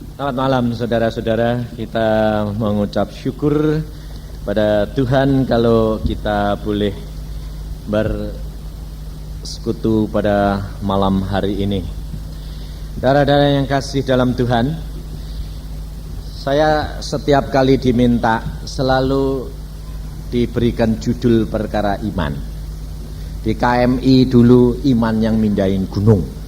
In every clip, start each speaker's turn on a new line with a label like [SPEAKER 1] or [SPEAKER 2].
[SPEAKER 1] Selamat malam saudara-saudara, kita mengucap syukur pada Tuhan kalau kita boleh bersekutu pada malam hari ini. Saudara-saudara yang kasih dalam Tuhan, saya setiap kali diminta selalu diberikan judul perkara iman. Di KMI dulu iman yang mindahin gunung.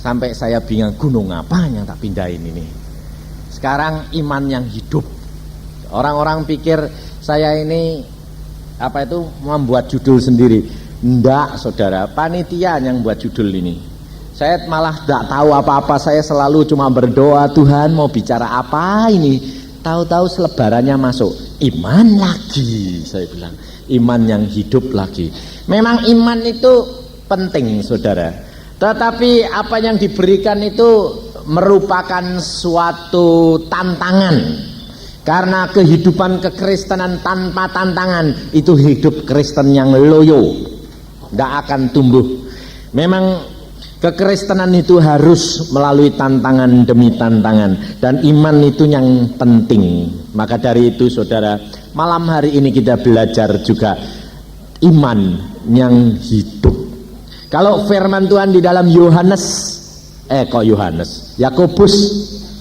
[SPEAKER 1] Sampai saya bingung, gunung apa yang tak pindahin ini. Sekarang iman yang hidup. Orang-orang pikir saya ini membuat judul sendiri. Enggak saudara, panitia yang buat judul ini. Saya malah tidak tahu apa-apa. Saya selalu cuma berdoa, Tuhan mau bicara apa ini. Tahu-tahu selebarannya masuk, iman lagi. Saya bilang, iman yang hidup lagi. Memang iman itu penting saudara. Tetapi apa yang diberikan itu merupakan suatu tantangan. Karena kehidupan kekristenan tanpa tantangan itu hidup Kristen yang loyo, tidak akan tumbuh. Memang kekristenan itu harus melalui tantangan demi tantangan, dan iman itu yang penting. Maka dari itu saudara, malam hari ini kita belajar juga iman yang hidup. Kalau firman Tuhan di dalam Yakobus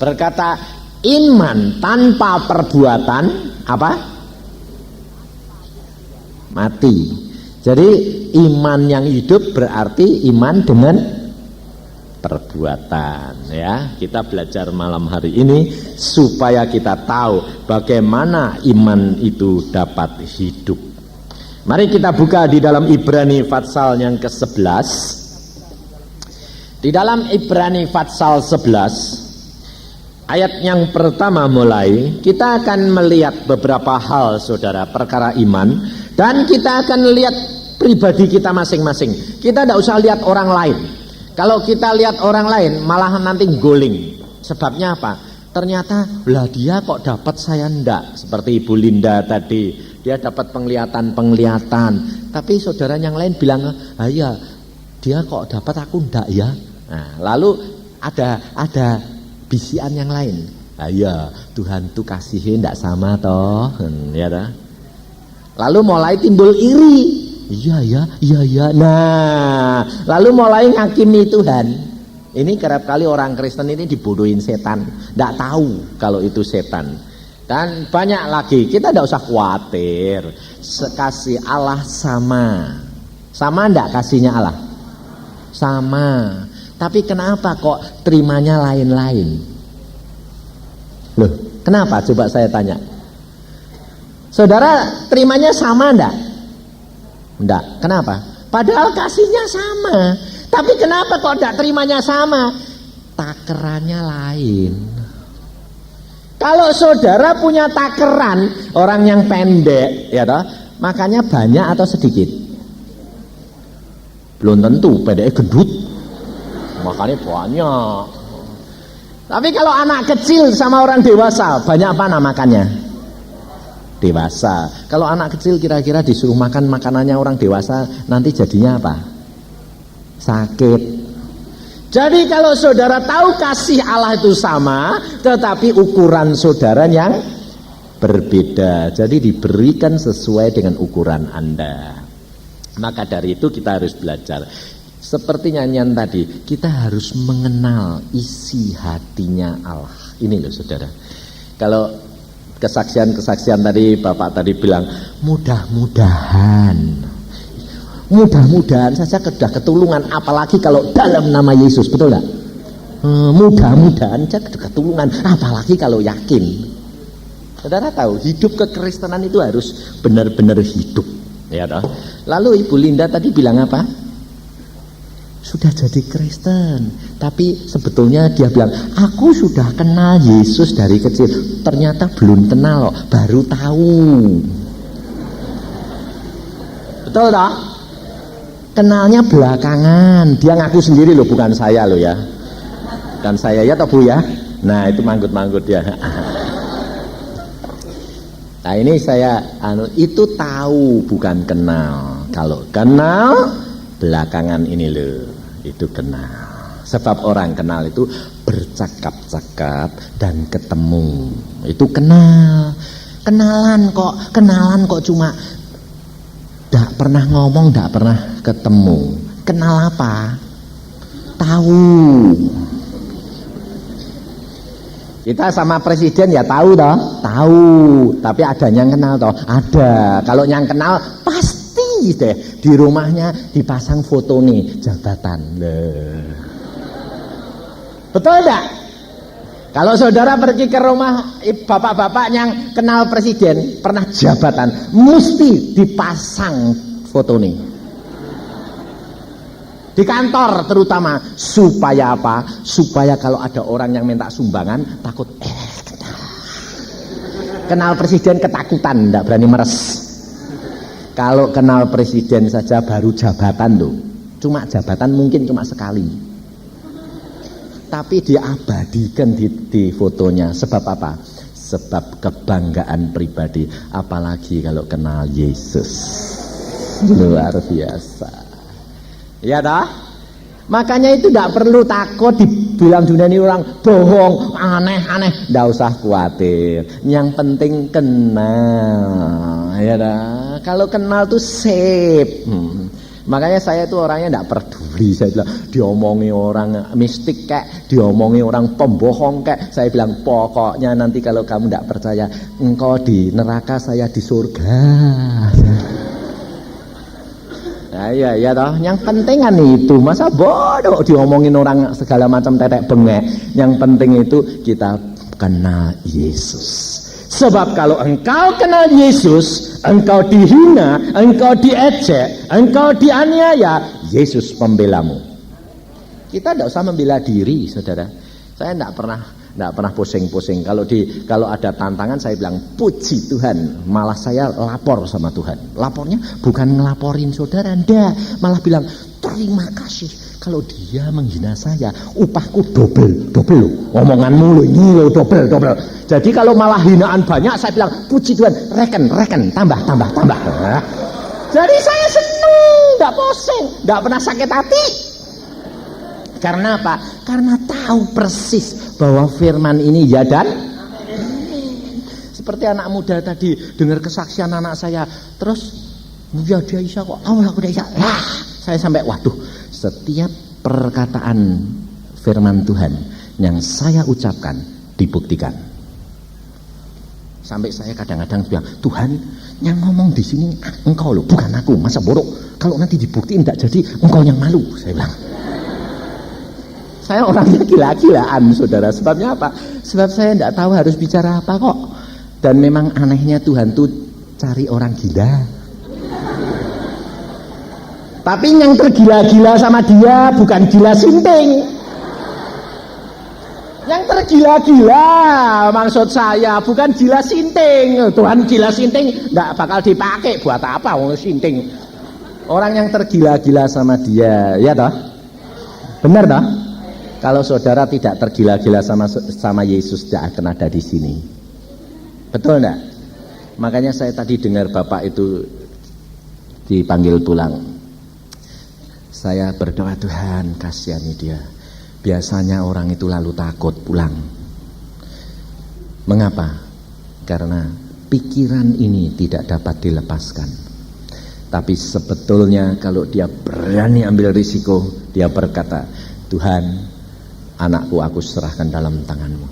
[SPEAKER 1] berkata, iman tanpa perbuatan apa? Mati. Jadi iman yang hidup berarti iman dengan perbuatan, ya. Kita belajar malam hari ini supaya kita tahu bagaimana iman itu dapat hidup. Mari kita buka di dalam Ibrani pasal yang ke-11. Di dalam Ibrani pasal 11 ayat yang pertama mulai, kita akan melihat beberapa hal saudara, perkara iman, dan kita akan lihat pribadi kita masing-masing. Kita tidak usah lihat orang lain. Kalau kita lihat orang lain malah nanti guling. Sebabnya apa? Ternyata lah dia kok dapat saya ndak. Seperti Ibu Linda tadi, dia dapat penglihatan, tapi saudara yang lain bilang, ya dia kok dapat aku ndak ya. Nah, lalu ada bisikan yang lain, ya Tuhan tuh kasihnya ndak sama toh, ya toh. Lalu mulai timbul iri, iya. Nah, lalu mulai ngakimi Tuhan. Ini kerap kali orang Kristen ini dibodohin setan, ndak tahu kalau itu setan. Dan banyak lagi, kita tidak usah khawatir. Kasih Allah sama enggak kasihnya Allah? Sama. Tapi kenapa kok terimanya lain-lain? Loh, kenapa? Coba saya tanya. Saudara terimanya sama enggak? Enggak. Kenapa? Padahal kasihnya sama. Tapi kenapa kok enggak terimanya sama? Takerannya lain. Kalau saudara punya takeran, orang yang pendek, ya toh, makanya banyak atau sedikit? Belum tentu, pendeknya gendut, makanya banyak. Tapi kalau anak kecil sama orang dewasa, banyak apa makannya? Dewasa. Kalau anak kecil kira-kira disuruh makan makanannya orang dewasa, nanti jadinya apa? Sakit. Jadi kalau saudara tahu kasih Allah itu sama, tetapi ukuran saudara yang berbeda. Jadi diberikan sesuai dengan ukuran Anda. Maka dari itu kita harus belajar. Seperti nyanyian tadi, kita harus mengenal isi hatinya Allah. Ini loh saudara. Kalau kesaksian-kesaksian tadi, Bapak tadi bilang, mudah-mudahan saja sudah ketulungan, apalagi kalau dalam nama Yesus, betul enggak? Mudah-mudahan saja ketulungan, apalagi kalau yakin. Saudara tahu, hidup kekristenan itu harus benar-benar hidup, ya toh. Lalu Ibu Linda tadi bilang apa? Sudah jadi Kristen, tapi sebetulnya dia bilang, aku sudah kenal Yesus dari kecil. Ternyata belum kenal loh, baru tahu. Betul toh? Kenalnya belakangan, dia ngaku sendiri loh, bukan saya loh ya. Dan saya ya toh Bu ya. Nah itu manggut-manggut ya. Nah ini saya itu tahu bukan kenal. Kalau kenal belakangan ini loh, itu kenal. Sebab orang kenal itu bercakap-cakap dan ketemu. Itu kenal. Kenalan kok cuma tidak pernah ngomong, tidak pernah ketemu. Kenal apa? Tahu. Kita sama presiden ya tahu toh, tahu. Tapi ada yang kenal toh, ada. Kalau yang kenal pasti deh di rumahnya dipasang foto nih jabatan. Betul enggak? Kalau saudara pergi ke rumah bapak-bapak yang kenal presiden, pernah jabatan, mesti dipasang foto nih. Di kantor terutama, supaya apa? Supaya kalau ada orang yang minta sumbangan, takut kenal presiden ketakutan, enggak berani meres. Kalau kenal presiden saja baru jabatan tuh, cuma jabatan mungkin cuma sekali. Tapi diabadikan di fotonya. Sebab apa? Sebab kebanggaan pribadi. Apalagi kalau kenal Yesus. Luar biasa. Ya dah. Makanya itu tidak perlu takut dibilang dunia ini orang bohong, aneh-aneh. Tidak usah khawatir. Yang penting kenal. Ya dah. Kalau kenal tuh sip. Makanya saya itu orangnya tidak peduli. Saya bilang diomongi orang mistik kayak, diomongi orang pembohong kayak, saya bilang pokoknya nanti kalau kamu tidak percaya, engkau di neraka, saya di surga. Nah, ya toh. Yang penting kan itu, masa bodoh diomongin orang segala macam tetek bengek. Yang penting itu kita kenal Yesus. Sebab kalau engkau kenal Yesus, engkau dihina, engkau diejek, engkau dianiaya, Yesus pembelamu. Kita tidak usah membela diri, saudara. Saya tidak pernah pusing-pusing. Kalau ada tantangan saya bilang puji Tuhan, malah saya lapor sama Tuhan. Lapornya bukan ngelaporin saudara, enggak, malah bilang terima kasih. Kalau dia menghina saya, upahku double loh. Omonganmu ini lo double. Jadi kalau malah hinaan banyak, saya bilang puji Tuhan, reken, tambah. Jadi saya senang, tidak pusing, tidak pernah sakit hati. Karena apa? Karena tahu persis bahwa firman ini ya dan seperti anak muda tadi dengar kesaksian anak saya, terus ya dia Isa kok, aku udah Isa. Saya sampai waduh, setiap perkataan firman Tuhan yang saya ucapkan dibuktikan. Sampai saya kadang-kadang bilang, Tuhan yang ngomong di sini engkau loh, bukan aku, masa borok. Kalau nanti dibuktiin tidak jadi, engkau yang malu, saya bilang. Saya orangnya gila-gilaan, saudara. Sebabnya apa? Sebab saya tidak tahu harus bicara apa kok. Dan memang anehnya Tuhan tuh cari orang gila. Tapi yang tergila-gila sama dia bukan gila sinting. Yang tergila-gila maksud saya bukan gila sinting. Tuhan gila sinting nggak bakal dipakai buat apa wong sinting. Orang yang tergila-gila sama dia, ya toh? Benar toh? Kalau saudara tidak tergila-gila sama Yesus, tidak akan ada di sini. Betul enggak? Makanya saya tadi dengar Bapak itu dipanggil pulang. Saya berdoa, Tuhan kasihani dia. Biasanya orang itu lalu takut pulang. Mengapa? Karena pikiran ini tidak dapat dilepaskan. Tapi sebetulnya kalau dia berani ambil risiko, dia berkata, Tuhan, anakku aku serahkan dalam tanganmu.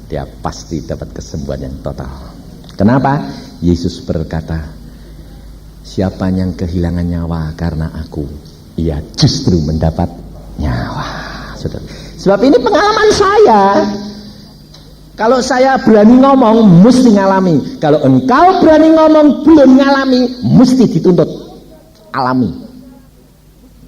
[SPEAKER 1] Dia pasti dapat kesembuhan yang total. Kenapa? Yesus berkata, siapa yang kehilangan nyawa karena aku, ia justru mendapat nyawa. Saudara. Sebab ini pengalaman saya. Kalau saya berani ngomong, mesti ngalami. Kalau engkau berani ngomong, belum ngalami, mesti dituntut alami.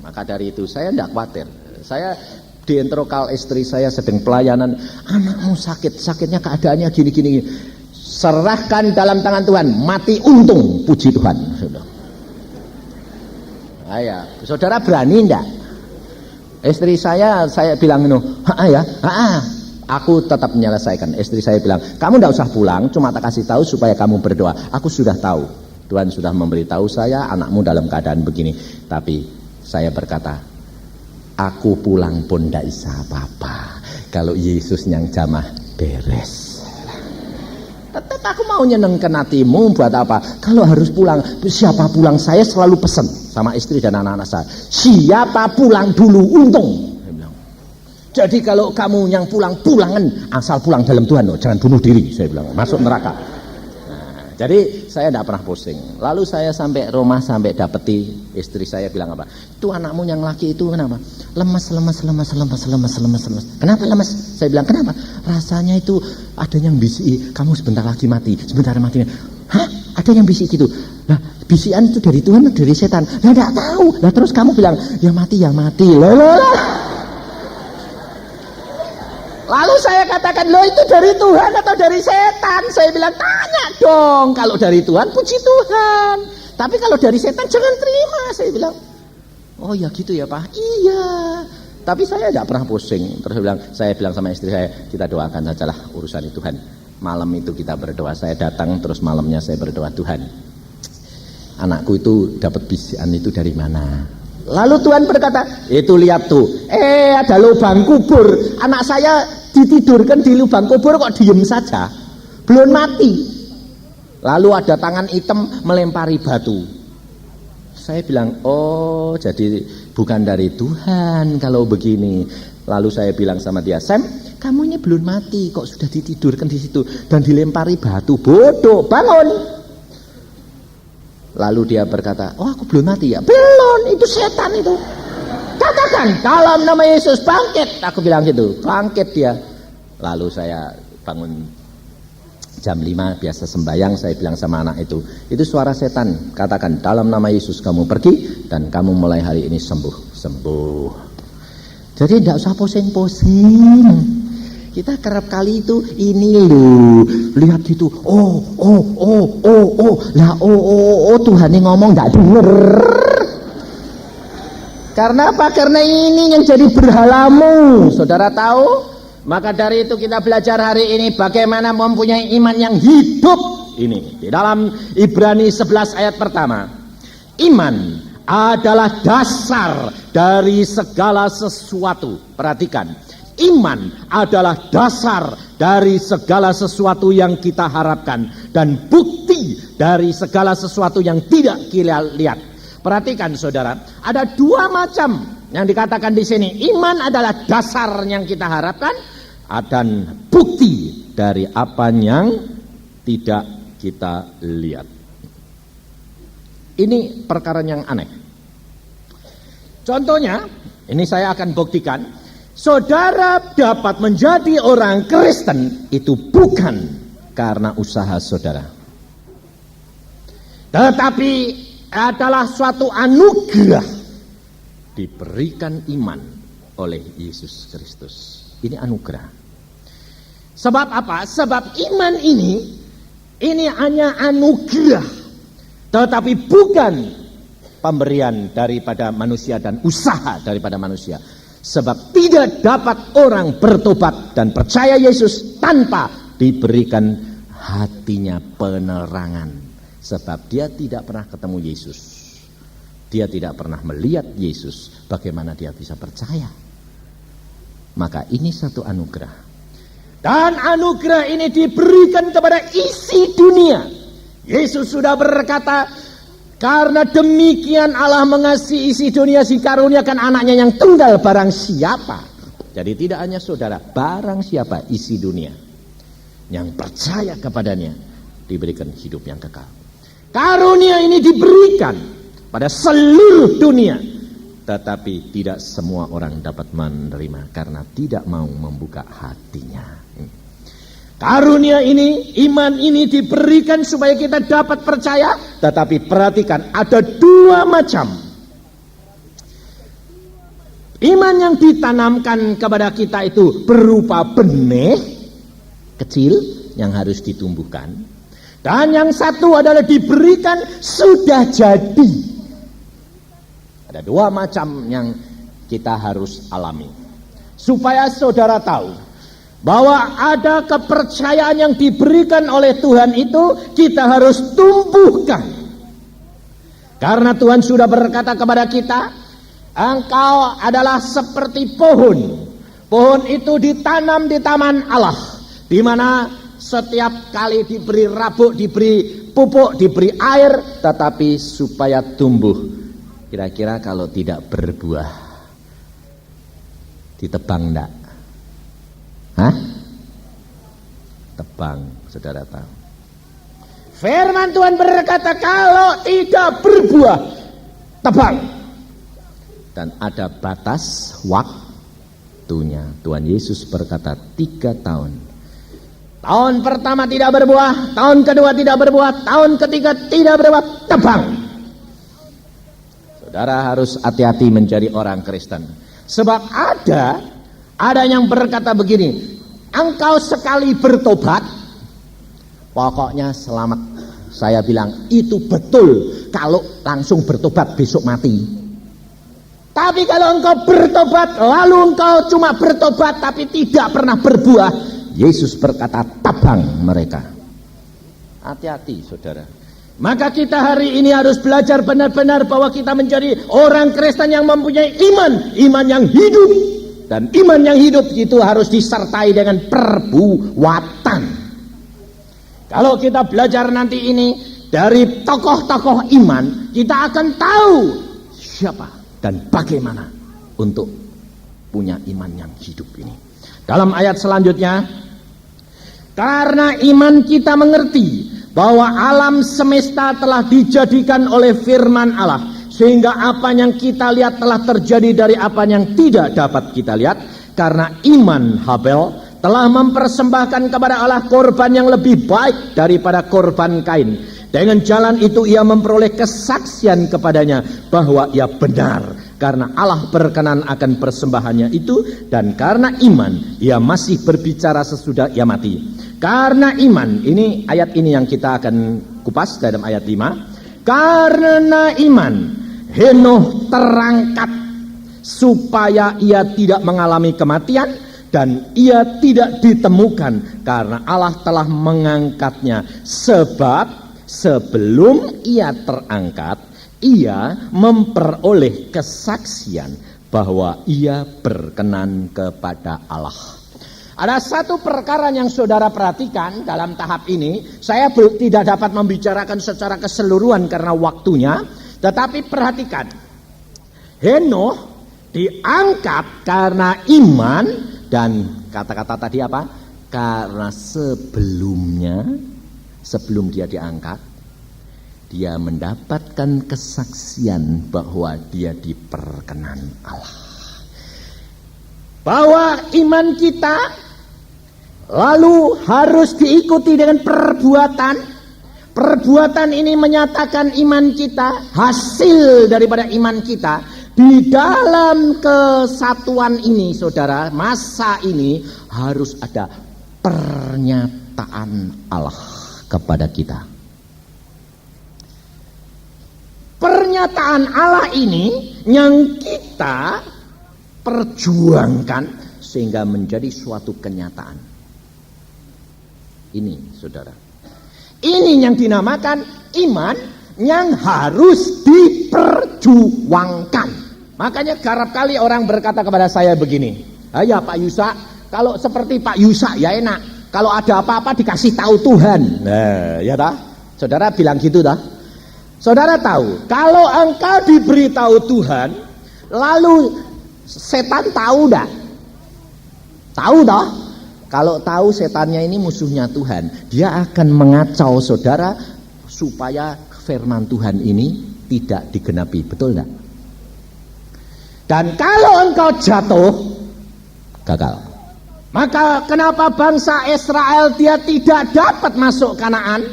[SPEAKER 1] Maka dari itu saya tidak khawatir. Saya di entrokal istri saya sedang pelayanan, anakmu sakitnya keadaannya gini. Serahkan dalam tangan Tuhan, mati untung, puji Tuhan. Ayah, saudara berani enggak? Istri saya bilang aku tetap menyelesaikan. Istri saya bilang, kamu enggak usah pulang, cuma tak kasih tahu supaya kamu berdoa. Aku sudah tahu, Tuhan sudah memberitahu saya anakmu dalam keadaan begini. Tapi saya berkata, Aku pulang pun tidak bisa apa-apa. Kalau Yesus yang jamah beres. Tetap aku mau nyenengkan hatimu buat apa? Kalau harus pulang, siapa pulang saya selalu pesen sama istri dan anak-anak saya. Siapa pulang dulu untung. Jadi kalau kamu yang pulang-pulangan, asal pulang dalam Tuhan loh, jangan bunuh diri, saya bilang, masuk neraka. Nah, jadi saya tidak pernah pusing. Lalu saya sampai rumah, sampai dapeti istri saya bilang apa? Itu anakmu yang laki itu kenapa? Lemas. Kenapa lemas? Saya bilang kenapa? Rasanya itu ada yang bisik, kamu sebentar lagi mati, sebentar mati. Hah? Ada yang bisik gitu? Lah, bisikan itu dari Tuhan atau dari setan? Lah, tidak tahu. Lah terus kamu bilang ya mati. Lalu saya katakan, loh itu dari Tuhan atau dari setan? Saya bilang, tanya dong. Kalau dari Tuhan, puji Tuhan. Tapi kalau dari setan, jangan terima. Saya bilang, oh ya gitu ya Pak. Iya. Tapi saya tidak pernah pusing. Terus saya bilang sama istri saya, kita doakan sajalah urusan Tuhan. Malam itu kita berdoa. Saya datang, terus malamnya saya berdoa, Tuhan, anakku itu dapat bisikan itu dari mana? Lalu Tuhan berkata, itu lihat tuh, ada lubang kubur. Anak saya ditidurkan di lubang kubur kok diem saja, belum mati. Lalu ada tangan hitam melempari batu. Saya bilang, oh jadi bukan dari Tuhan kalau begini. Lalu saya bilang sama dia, Sam, kamu ini belum mati kok sudah ditidurkan di situ dan dilempari batu. Bodoh, bangun. Lalu dia berkata, oh aku belum mati ya? Belum, itu setan itu. Katakan, dalam nama Yesus bangkit. Aku bilang gitu, bangkit dia. Lalu saya bangun jam 5, biasa sembahyang. Saya bilang sama anak itu suara setan. Katakan, dalam nama Yesus kamu pergi dan kamu mulai hari ini sembuh. Jadi tidak usah pusing-pusing. Kita kerap kali itu ini loh, lihat gitu, lah Tuhan yang ngomong nggak denger. Karena apa? Karena ini yang jadi berhalamu, saudara tahu? Maka dari itu kita belajar hari ini bagaimana mempunyai iman yang hidup. Ini di dalam Ibrani 11 ayat pertama. Iman adalah dasar dari segala sesuatu. Perhatikan. Iman adalah dasar dari segala sesuatu yang kita harapkan dan bukti dari segala sesuatu yang tidak kita lihat. Perhatikan saudara, ada dua macam yang dikatakan di sini. Iman adalah dasar yang kita harapkan dan bukti dari apa yang tidak kita lihat. Ini perkara yang aneh. Contohnya, ini saya akan buktikan. Saudara dapat menjadi orang Kristen itu bukan karena usaha saudara, tetapi adalah suatu anugerah diberikan iman oleh Yesus Kristus. Ini anugerah. Sebab apa? Sebab iman ini hanya anugerah, tetapi bukan pemberian daripada manusia dan usaha daripada manusia. Sebab tidak dapat orang bertobat dan percaya Yesus tanpa diberikan hatinya penerangan. Sebab dia tidak pernah ketemu Yesus. Dia tidak pernah melihat Yesus. Bagaimana dia bisa percaya? Maka ini satu anugerah. Dan anugerah ini diberikan kepada isi dunia. Yesus sudah berkata, karena demikian Allah mengasihi isi dunia dikaruniakan anaknya yang tunggal barang siapa. Jadi tidak hanya saudara, barang siapa isi dunia yang percaya kepadanya diberikan hidup yang kekal. Karunia ini diberikan pada seluruh dunia, tetapi tidak semua orang dapat menerima karena tidak mau membuka hatinya. Karunia ini, iman ini diberikan supaya kita dapat percaya. Tetapi perhatikan, ada dua macam. Iman yang ditanamkan kepada kita itu berupa benih kecil yang harus ditumbuhkan. Dan yang satu adalah diberikan sudah jadi. Ada dua macam yang kita harus alami. Supaya saudara tahu bahwa ada kepercayaan yang diberikan oleh Tuhan itu kita harus tumbuhkan. Karena Tuhan sudah berkata kepada kita, Engkau adalah seperti pohon. Pohon itu ditanam di taman Allah, di mana setiap kali diberi rabuk, diberi pupuk, diberi air, tetapi supaya tumbuh. Kira-kira kalau tidak berbuah, ditebang enggak? Hah? Tebang, saudara tahu. Firman Tuhan berkata, kalau tidak berbuah, tebang. Dan ada batas waktunya. Tuhan Yesus berkata 3 tahun. Tahun pertama tidak berbuah, tahun kedua tidak berbuah, tahun ketiga tidak berbuah, tebang. Saudara harus hati-hati menjadi orang Kristen. Sebab ada yang berkata begini, engkau sekali bertobat, pokoknya selamat. Saya bilang itu betul kalau langsung bertobat besok mati. Tapi kalau engkau bertobat, lalu engkau cuma bertobat tapi tidak pernah berbuah, Yesus berkata tabang mereka. Hati-hati saudara. Maka kita hari ini harus belajar benar-benar bahwa kita menjadi orang Kristen yang mempunyai iman yang hidup. Dan iman yang hidup itu harus disertai dengan perbuatan. Kalau kita belajar nanti ini dari tokoh-tokoh iman, kita akan tahu siapa dan bagaimana untuk punya iman yang hidup ini. Dalam ayat selanjutnya, karena iman kita mengerti bahwa alam semesta telah dijadikan oleh firman Allah, sehingga apa yang kita lihat telah terjadi dari apa yang tidak dapat kita lihat. Karena iman Habel telah mempersembahkan kepada Allah korban yang lebih baik daripada korban Kain. Dengan jalan itu ia memperoleh kesaksian kepadanya bahwa ia benar, karena Allah berkenan akan persembahannya itu, dan karena iman ia masih berbicara sesudah ia mati. Karena iman, ini ayat ini yang kita akan kupas dalam ayat 5. Karena iman Henoh terangkat supaya ia tidak mengalami kematian, dan ia tidak ditemukan karena Allah telah mengangkatnya. Sebab sebelum ia terangkat, ia memperoleh kesaksian bahwa ia berkenan kepada Allah. Ada satu perkara yang saudara perhatikan dalam tahap ini. Saya tidak dapat membicarakan secara keseluruhan karena waktunya, tetapi perhatikan, Henoh diangkat karena iman, dan kata-kata tadi apa? Karena sebelum dia diangkat, dia mendapatkan kesaksian bahwa dia diperkenan Allah. Bahwa iman kita lalu harus diikuti dengan perbuatan. Perbuatan ini menyatakan iman kita, hasil daripada iman kita. Di dalam kesatuan ini saudara, masa ini harus ada pernyataan Allah kepada kita. Pernyataan Allah ini yang kita perjuangkan sehingga menjadi suatu kenyataan. Ini saudara, ini yang dinamakan iman yang harus diperjuangkan. Makanya kerap kali orang berkata kepada saya begini, ya Pak Yusa, kalau seperti Pak Yusa ya enak, kalau ada apa-apa dikasih tahu Tuhan. Nah, ya dah, saudara bilang gitu dah. Saudara tahu, kalau engkau diberitahu Tuhan, lalu setan tahu dah? Tahu dah? Kalau tahu setannya ini musuhnya Tuhan, dia akan mengacau saudara supaya firman Tuhan ini tidak digenapi, betul enggak? Dan kalau engkau jatuh, gagal. Maka kenapa bangsa Israel dia tidak dapat masuk Kanaan?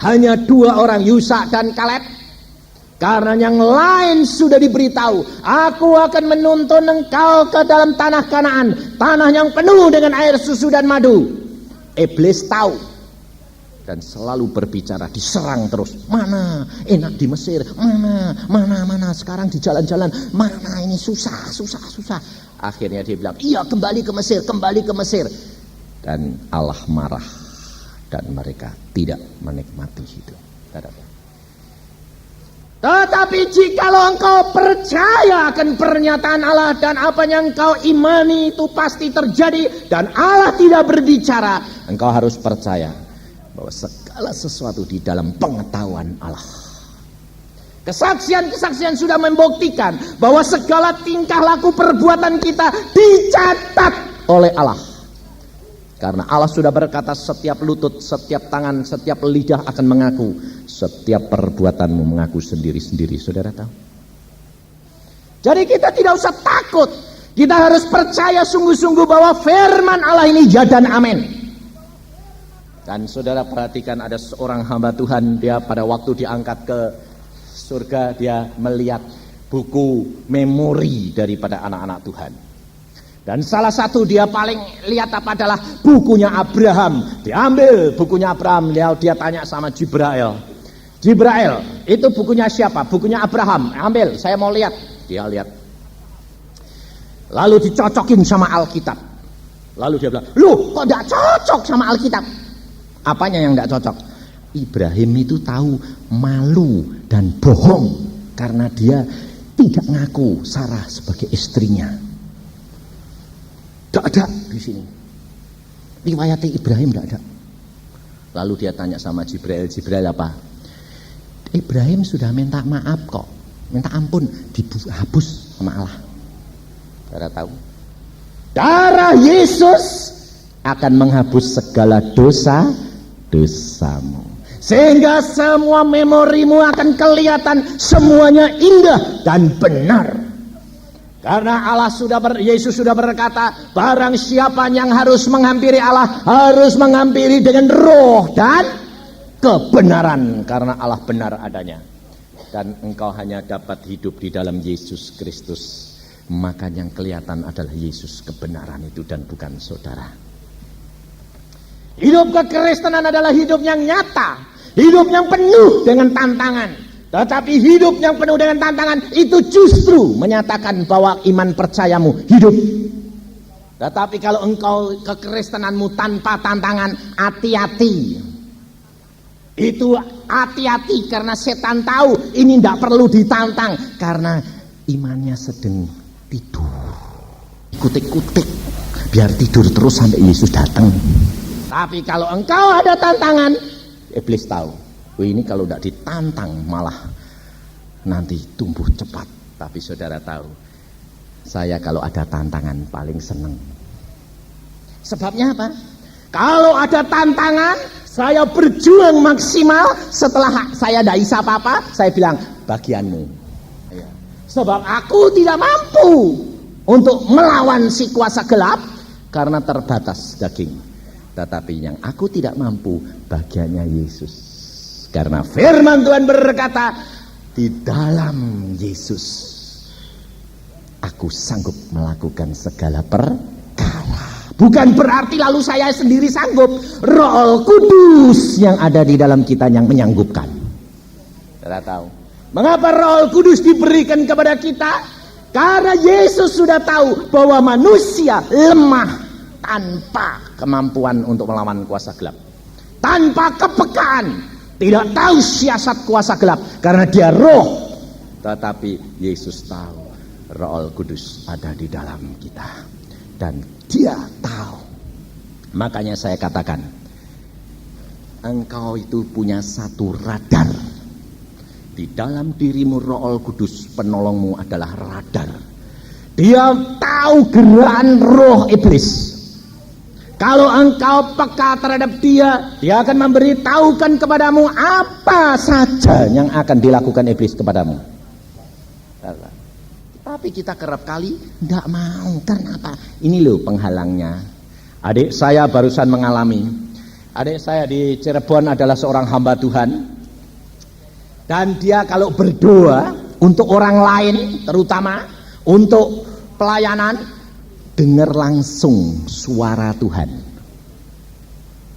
[SPEAKER 1] Hanya 2 orang, Yusa dan Kaleb. Karena yang lain sudah diberitahu, aku akan menuntun engkau ke dalam tanah Kanaan, tanah yang penuh dengan air susu dan madu. Iblis tahu dan selalu berbicara, diserang terus. Mana enak di Mesir, mana sekarang di jalan-jalan, mana ini susah. Akhirnya dia bilang, iya kembali ke Mesir. Dan Allah marah dan mereka tidak menikmati itu. Tetapi jikalau engkau percaya akan pernyataan Allah dan apa yang engkau imani itu pasti terjadi dan Allah tidak berbicara, engkau harus percaya bahwa segala sesuatu di dalam pengetahuan Allah. Kesaksian-kesaksian sudah membuktikan bahwa segala tingkah laku perbuatan kita dicatat oleh Allah. Karena Allah sudah berkata, setiap lutut, setiap tangan, setiap lidah akan mengaku, setiap perbuatanmu mengaku sendiri-sendiri. Saudara tahu? Jadi kita tidak usah takut. Kita harus percaya sungguh-sungguh bahwa firman Allah ini ya dan amin. Dan saudara perhatikan, ada seorang hamba Tuhan, dia pada waktu diangkat ke surga, dia melihat buku memori daripada anak-anak Tuhan. Dan salah satu dia paling lihat apa adalah bukunya Abraham. Diambil bukunya Abraham, dia tanya sama Jibril. Jibril, itu bukunya siapa? Bukunya Abraham. Ambil, saya mau lihat. Dia lihat. Lalu dicocokin sama Alkitab. Lalu dia bilang, loh kok tidak cocok sama Alkitab? Apanya yang tidak cocok? Ibrahim itu tahu malu dan bohong karena dia tidak ngaku Sarah sebagai istrinya. Tidak ada di sini. Riwayat Ibrahim tidak ada. Lalu dia tanya sama Jibril, Jibril apa? Ibrahim sudah minta maaf kok, minta ampun, dihapus sama Allah. Saudara tahu? Darah Yesus akan menghapus segala dosa-dosamu. Sehingga semua memorimu akan kelihatan semuanya indah dan benar. Karena Yesus sudah berkata, barang siapa yang harus menghampiri Allah, harus menghampiri dengan roh dan kebenaran. Karena Allah benar adanya. Dan engkau hanya dapat hidup di dalam Yesus Kristus. Maka yang kelihatan adalah Yesus kebenaran itu dan bukan saudara. Hidup kekristenan adalah hidup yang nyata. Hidup yang penuh dengan tantangan. Tetapi hidup yang penuh dengan tantangan itu justru menyatakan bahwa iman percayamu hidup. Tetapi kalau engkau kekristenanmu tanpa tantangan, hati-hati. Itu hati-hati karena setan tahu ini tidak perlu ditantang. Karena imannya sedang tidur. Kutik-kutik biar tidur terus sampai Yesus datang. Tapi kalau engkau ada tantangan, iblis tahu. Ini kalau tidak ditantang malah nanti tumbuh cepat. Tapi saudara tahu, saya kalau ada tantangan paling senang. Sebabnya apa? Kalau ada tantangan, saya berjuang maksimal. Setelah saya tidak bisa apa-apa, saya bilang bagianmu. Sebab aku tidak mampu untuk melawan si kuasa gelap karena terbatas daging. Tetapi yang aku tidak mampu, bagiannya Yesus. Karena firman Tuhan berkata, di dalam Yesus aku sanggup melakukan segala perkara. Bukan berarti lalu saya sendiri sanggup. Roh Kudus yang ada di dalam kita yang menyanggupkan. Saudara tahu mengapa Roh Kudus diberikan kepada kita? Karena Yesus sudah tahu bahwa manusia lemah tanpa kemampuan untuk melawan kuasa gelap, tanpa kepekaan. Tidak tahu siasat kuasa gelap karena dia roh. Tetapi Yesus tahu Roh Kudus ada di dalam kita. Dan dia tahu. Makanya saya katakan, engkau itu punya satu radar. Di dalam dirimu Roh Kudus penolongmu adalah radar. Dia tahu gerakan roh iblis. Kalau engkau peka terhadap dia, dia akan memberitahukan kepadamu apa saja yang akan dilakukan iblis kepadamu. Tapi kita kerap kali tidak mau. Kenapa? Ini loh penghalangnya. Adik saya barusan mengalami. Adik saya di Cirebon adalah seorang hamba Tuhan. Dan dia kalau berdoa untuk orang lain, terutama untuk pelayanan, dengar langsung suara Tuhan.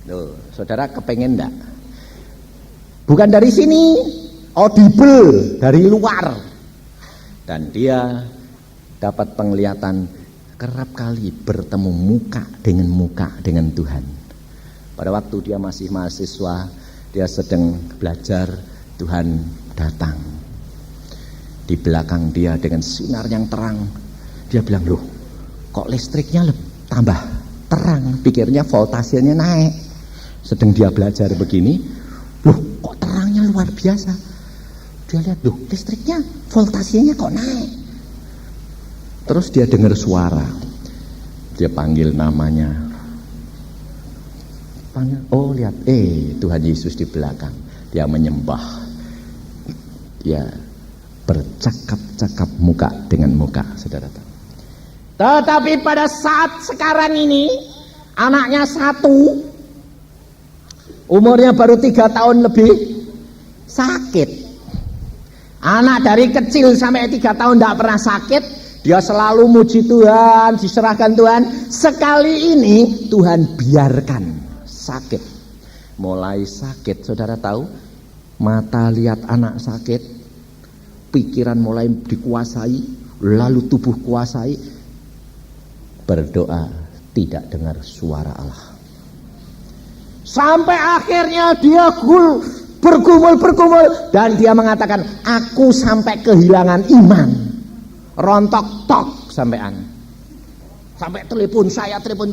[SPEAKER 1] Loh, saudara kepengen enggak? Bukan dari sini, audible dari luar. Dan dia dapat penglihatan kerap kali bertemu muka dengan Tuhan. Pada waktu dia masih mahasiswa, dia sedang belajar, Tuhan datang. Di belakang dia dengan sinar yang terang, dia bilang, loh kok listriknya tambah terang, pikirnya voltasenya naik. Sedang dia belajar begini, loh kok terangnya luar biasa. Dia lihat, loh listriknya voltasenya kok naik. Terus dia dengar suara, dia panggil namanya, panggil, oh lihat, Tuhan Yesus di belakang. Dia menyembah, dia bercakap-cakap muka dengan muka, saudara tahu. Tetapi pada saat sekarang ini, anaknya satu, umurnya baru 3 tahun lebih, sakit. Anak dari kecil sampai 3 tahun tidak pernah sakit. Dia selalu muji Tuhan, diserahkan Tuhan. Sekali ini Tuhan biarkan sakit. Mulai sakit, saudara tahu, mata lihat anak sakit, pikiran mulai dikuasai, lalu tubuh kuasai, berdoa tidak dengar suara Allah. Sampai akhirnya dia bergumul dan dia mengatakan, aku sampai kehilangan iman. Rontok tok sampean. Sampai telepon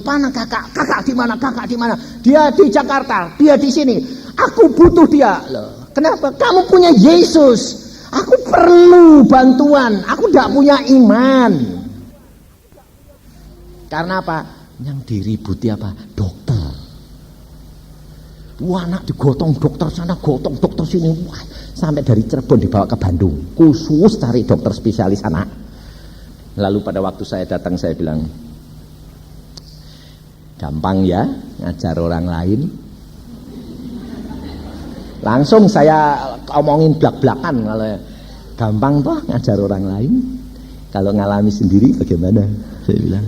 [SPEAKER 1] mana kakak di mana, kakak di mana? Dia di Jakarta, dia di sini. Aku butuh dia. Loh, kenapa? Kamu punya Yesus. Aku perlu bantuan. Aku tidak punya iman. Karena apa? Yang diributi apa? Dokter. Wah, anak digotong dokter sana, gotong dokter sini. Wah, sampai dari Cirebon dibawa ke Bandung. Khusus cari dokter spesialis anak. Lalu pada waktu saya datang, saya bilang, gampang ya ngajar orang lain. Langsung saya omongin belak-belakan, kalau gampang toh ngajar orang lain. Kalau ngalami sendiri bagaimana? Saya bilang,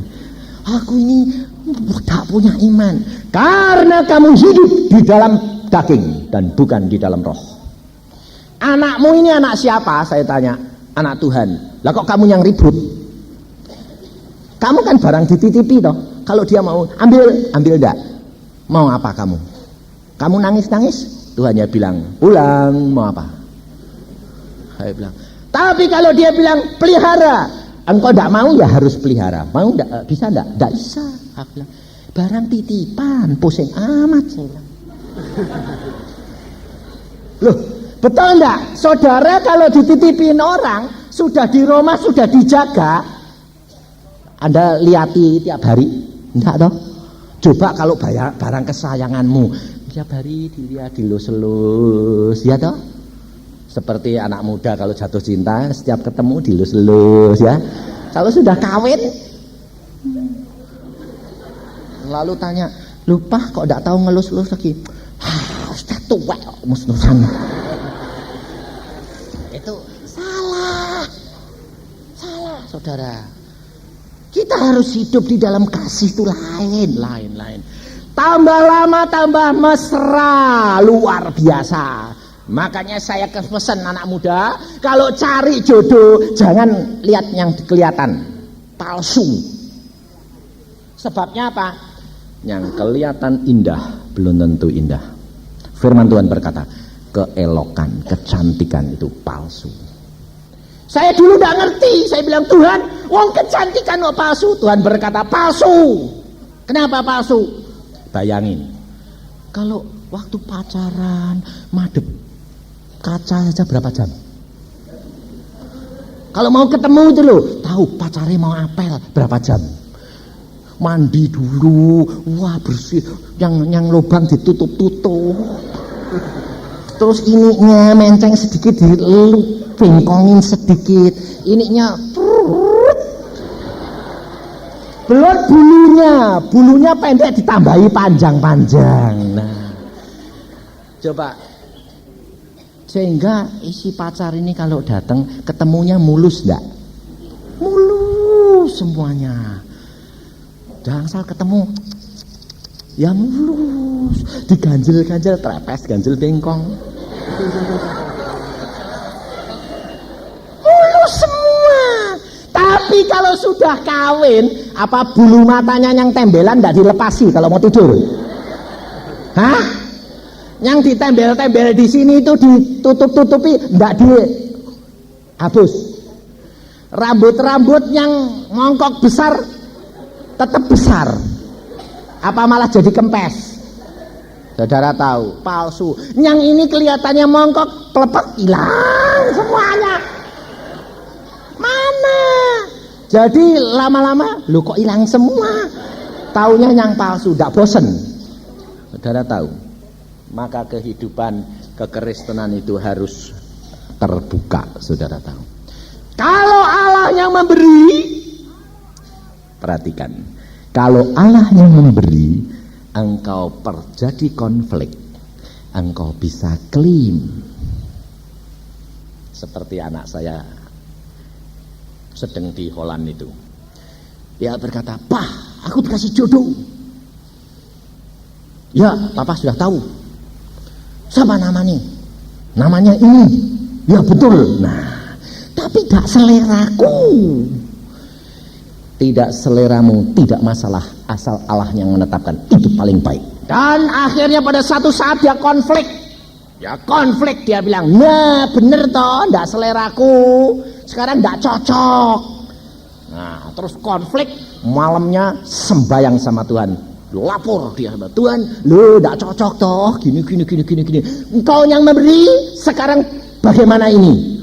[SPEAKER 1] aku ini tidak punya iman. Karena kamu hidup di dalam daging dan bukan di dalam roh. Anakmu ini anak siapa? Saya tanya. Anak Tuhan. Lah kok kamu yang ribut? Kamu kan barang dititipi toh. Kalau dia mau ambil enggak? Mau apa kamu? Kamu nangis-nangis? Tuhannya bilang, pulang, mau apa? Saya bilang, tapi kalau dia bilang pelihara, engkau enggak mau ya harus pelihara. Mau enggak? Bisa enggak? Enggak bisa. Aku bilang, barang titipan, pusing amat, saya bilang. Loh, betul enggak? Saudara kalau dititipin orang, sudah di rumah, sudah dijaga, Anda lihati tiap hari? Enggak toh? Coba kalau barang kesayanganmu, tiap hari dilihat, dilus-lus, ya toh? Seperti anak muda kalau jatuh cinta, setiap ketemu dilus-lus ya. Kalau sudah kawin, lalu tanya, lupa kok enggak tahu ngelus-lus lagi? Sudah tua mus-musan. Itu salah, saudara. Kita harus hidup di dalam kasih itu lain. Tambah lama tambah mesra, luar biasa. Makanya saya pesan anak muda, kalau cari jodoh jangan lihat yang kelihatan palsu. Sebabnya apa? Yang kelihatan indah belum tentu indah. Firman Tuhan berkata, keelokan, kecantikan itu palsu. Saya dulu tidak ngerti, saya bilang, Tuhan, wong kecantikan kok palsu. Tuhan berkata palsu. Kenapa palsu? Bayangin, kalau waktu pacaran madep kaca saja berapa jam? Kalau mau ketemu itu loh, tahu pacarnya mau apel berapa jam? Mandi dulu, wah bersih, yang lubang ditutup-tutup. Terus ininya menceng sedikit dileluk, bengkongin sedikit, ininya belum bulunya pendek ditambahi panjang-panjang. Nah, coba sehingga isi pacar ini kalau datang ketemunya mulus enggak? Mulus semuanya. Dangsal ketemu ya mulus, diganjel-ganjel trepes, ganjel bengkong. Mulus semua. Tapi kalau sudah kawin, apa bulu matanya yang tembelan enggak dilepasi kalau mau tidur? Hah? Yang ditembel-tembel di sini itu ditutup-tutupi, enggak dihapus. Rambut-rambut yang mongkok besar tetap besar, apa malah jadi kempes? Saudara tahu, palsu. Yang ini kelihatannya mongkok, pelepek, hilang semuanya. Mana? Jadi lama-lama, lu kok hilang semua? Taunya yang palsu, tidak bosen. Saudara tahu, maka kehidupan kekristenan itu harus terbuka, saudara tahu. Kalau Allah yang memberi, perhatikan, kalau Allah yang memberi, engkau terjadi konflik, engkau bisa klaim. Seperti anak saya sedang di Holland itu, dia berkata, "Pak, aku dikasih jodoh." "Ya, Papa sudah tahu." "Siapa namanya?" "Namanya ini." "Ya betul." "Nah, tapi tidak seleraku." Tidak seleramu tidak masalah, asal Allah yang menetapkan, itu paling baik. Dan akhirnya pada satu saat dia konflik. Ya konflik, dia bilang, "Nah bener toh, tidak seleraku, sekarang tidak cocok." Nah terus konflik, malamnya sembayang sama Tuhan. Lapor dia sama Tuhan, "Lu tidak cocok toh, gini. Engkau yang memberi, sekarang bagaimana ini?"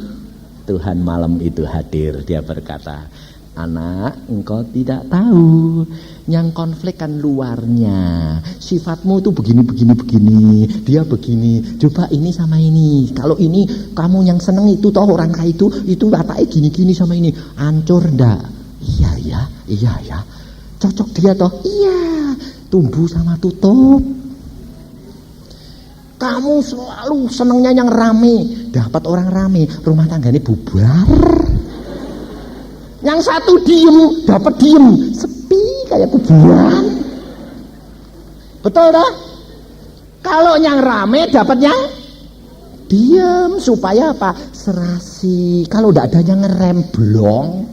[SPEAKER 1] Tuhan malam itu hadir, dia berkata, "Anak, engkau tidak tahu, yang konflik kan luarnya, sifatmu itu begini, dia begini, coba ini sama ini, kalau ini kamu yang seneng itu toh orang kaya itu wataknya gini sama ini, hancur ndak?" Iya ya, cocok dia toh?" "Iya, tumbuh sama tutup." "Kamu selalu senengnya yang rame, dapat orang rame, rumah tangganya bubar. Yang satu diem, dapat diem, sepi kayak kuburan." Betul dah? Kalau yang rame dapatnya diem, supaya apa? Serasi. Kalau tidak ada yang ngerem, blong,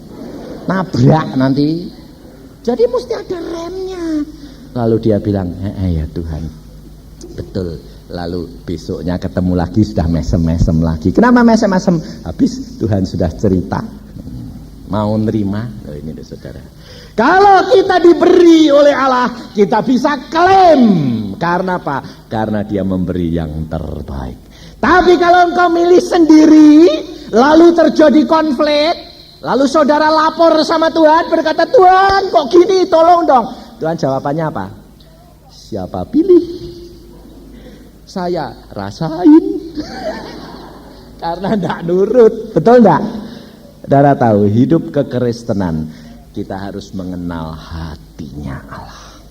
[SPEAKER 1] nabrak nanti. Jadi mesti ada remnya. Lalu dia bilang, "Ya Tuhan, betul." Lalu besoknya ketemu lagi, sudah mesem-mesem lagi. Kenapa mesem-mesem? Habis Tuhan sudah cerita, mau nerima. Oh, ini deh saudara, kalau kita diberi oleh Allah, kita bisa klaim. Karena apa? Karena dia memberi yang terbaik. Tapi kalau engkau milih sendiri, lalu terjadi konflik, lalu saudara lapor sama Tuhan, berkata, "Tuhan kok gini, tolong dong." Tuhan jawabannya apa? "Siapa pilih? Saya rasain." Karena tidak nurut. Betul tidak? Saudara tahu, hidup kekristenan kita harus mengenal hatinya Allah.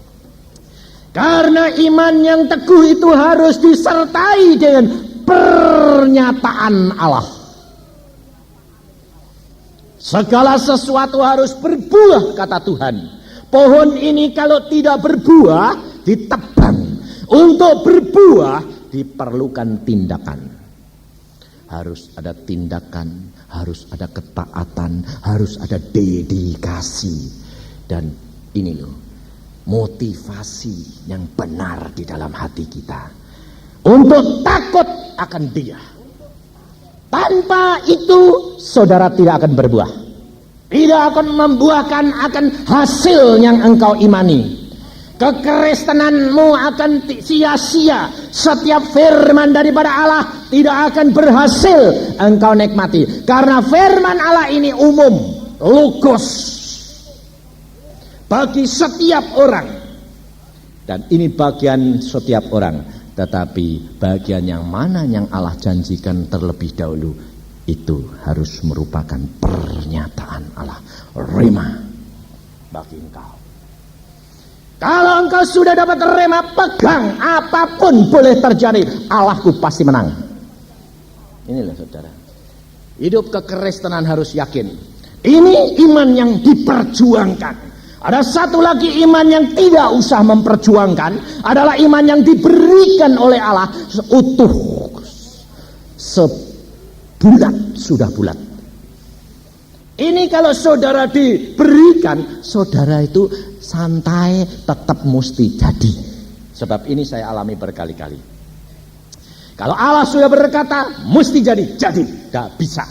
[SPEAKER 1] Karena iman yang teguh itu harus disertai dengan pernyataan Allah. Segala sesuatu harus berbuah, kata Tuhan. Pohon ini kalau tidak berbuah, ditebang. Untuk berbuah diperlukan tindakan. Harus ada tindakan, harus ada ketaatan, harus ada dedikasi. Dan ini loh, motivasi yang benar di dalam hati kita untuk takut akan Dia. Tanpa itu saudara tidak akan berbuah, tidak akan membuahkan akan hasil yang engkau imani. Kekristenanmu akan sia-sia. Setiap firman daripada Allah tidak akan berhasil engkau nikmati. Karena firman Allah ini umum, logos, bagi setiap orang. Dan ini bagian setiap orang. Tetapi bagian yang mana yang Allah janjikan terlebih dahulu, itu harus merupakan pernyataan Allah, rema bagi engkau. Kalau engkau sudah dapat rema, pegang, apapun boleh terjadi, Allahku pasti menang. Inilah saudara, hidup kekristenan harus yakin. Ini iman yang diperjuangkan. Ada satu lagi iman yang tidak usah memperjuangkan, adalah iman yang diberikan oleh Allah seutuh, sebulat sudah bulat. Ini kalau saudara diberikan, saudara itu santai, tetap mesti jadi. Sebab ini saya alami berkali-kali. Kalau Allah sudah berkata, mesti jadi, gak bisa.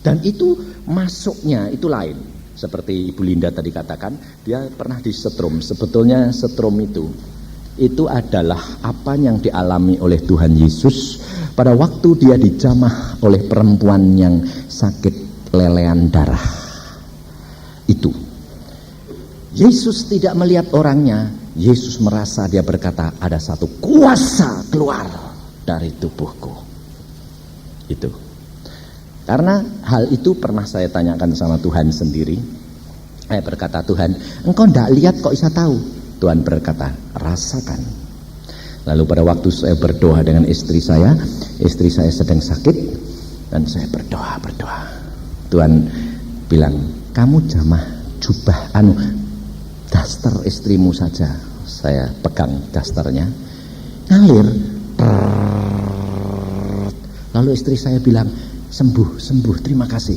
[SPEAKER 1] Dan itu masuknya itu lain. Seperti Ibu Linda tadi katakan, dia pernah disetrum. Sebetulnya setrum itu adalah apa yang dialami oleh Tuhan Yesus pada waktu dia dijamah oleh perempuan yang sakit lelehan darah. Itu Yesus tidak melihat orangnya. Yesus merasa, dia berkata, ada satu kuasa keluar dari tubuhku. Itu karena hal itu pernah saya tanyakan sama Tuhan sendiri. Saya berkata, Tuhan, engkau tidak lihat kok bisa tahu? Tuhan berkata, rasakan. Lalu pada waktu saya berdoa dengan istri saya sedang sakit, dan saya berdoa. Tuhan bilang, kamu jamah jubah daster istrimu saja. Saya pegang dasternya, ngalir. Lalu istri saya bilang, sembuh, terima kasih.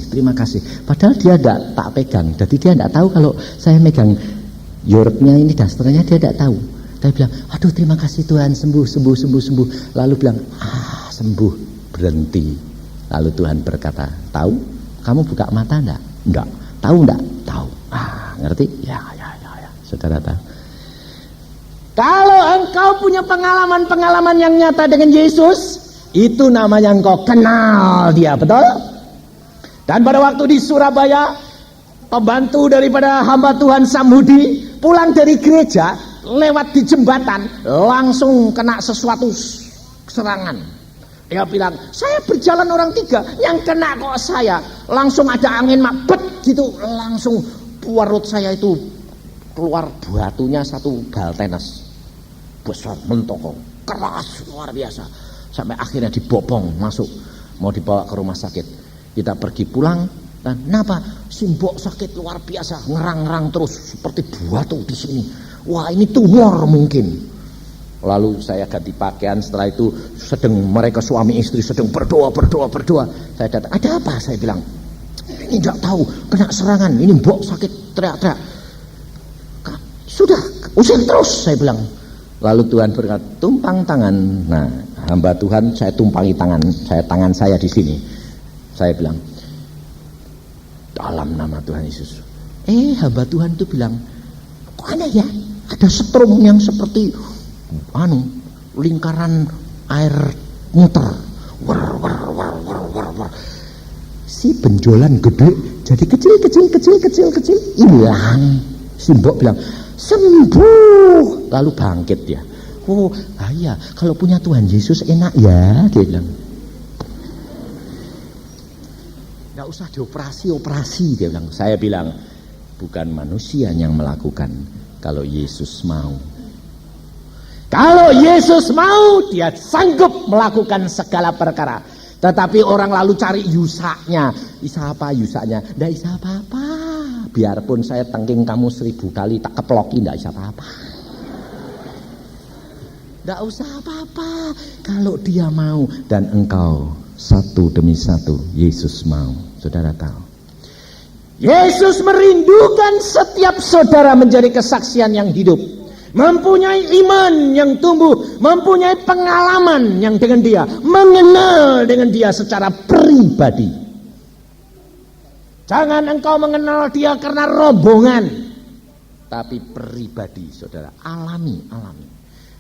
[SPEAKER 1] Padahal dia tidak tak pegang, jadi dia tidak tahu kalau saya megang yorknya ini, dasternya dia tidak tahu. Dia bilang, aduh terima kasih Tuhan, sembuh. Lalu bilang, sembuh, berhenti. Lalu Tuhan berkata, tahu? Kamu buka mata enggak? Enggak. Tahu enggak? Tahu. Ngerti? Ya. Saudara tahu. Kalau engkau punya pengalaman yang nyata dengan Yesus, itu namanya engkau kenal dia, betul? Dan pada waktu di Surabaya, pembantu daripada hamba Tuhan Samhudi pulang dari gereja, lewat di jembatan, langsung kena sesuatu serangan. Dia bilang, saya berjalan orang 3, yang kena kok saya. Langsung ada angin mabet gitu, langsung perut saya itu keluar batunya satu bal tenis besar, mentokong, keras, luar biasa. Sampai akhirnya dibopong masuk, mau dibawa ke rumah sakit. Kita pergi pulang, dan kenapa? Simbok sakit luar biasa, ngerang-ngerang terus seperti batu di sini. Wah, ini tumor mungkin. Lalu saya ganti pakaian. Setelah itu mereka suami istri sedang berdoa. Saya datang, ada apa? Saya bilang, ini tidak tahu, kena serangan, ini mbok sakit, teriak-teriak. Sudah, usir terus, saya bilang. Lalu Tuhan berkata, tumpang tangan. Nah, hamba Tuhan, saya tumpangi tangan saya di sini. Saya bilang, dalam nama Tuhan Yesus. Hamba Tuhan itu bilang, kok aneh ya? Ada setrum yang seperti lingkaran air muter. Si benjolan gede jadi kecil, hilang. Simbok bilang, sembuh. Lalu bangkit dia. Oh iya, kalau punya Tuhan Yesus enak ya, dia bilang. Nggak usah dioperasi, dia bilang. Saya bilang, bukan manusia yang melakukan, kalau Yesus mau. Kalau Yesus mau, dia sanggup melakukan segala perkara. Tetapi orang lalu cari yusaknya. Isa apa yusaknya? Nggak isa apa-apa. Biarpun saya tengking kamu 1000 kali tak keploki, nggak isa apa-apa. Nggak usah apa-apa. Kalau dia mau, dan engkau satu demi satu, Yesus mau. Saudara tahu, Yesus merindukan setiap saudara menjadi kesaksian yang hidup, mempunyai iman yang tumbuh, mempunyai pengalaman yang dengan dia, mengenal dengan dia secara pribadi. Jangan engkau mengenal dia karena rombongan, tapi pribadi, saudara, alami.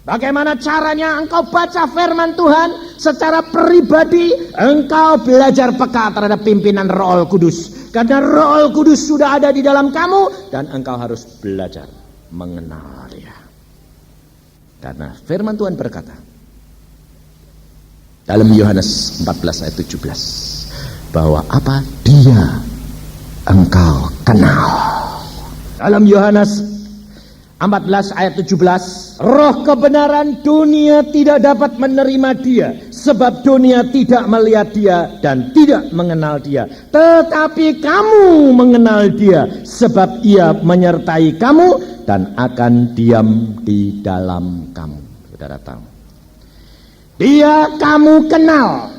[SPEAKER 1] Bagaimana caranya engkau baca firman Tuhan secara pribadi? Engkau belajar peka terhadap pimpinan Roh Kudus. Karena Roh Kudus sudah ada di dalam kamu, dan engkau harus belajar mengenal dia. Karena firman Tuhan berkata dalam Yohanes 14 ayat 17 bahwa apa? Dia engkau kenal. Dalam Yohanes 14 ayat 17, roh kebenaran, dunia tidak dapat menerima dia, sebab dunia tidak melihat dia dan tidak mengenal dia. Tetapi kamu mengenal dia, sebab ia menyertai kamu dan akan diam di dalam kamu. Saudara tahu, dia kamu kenal,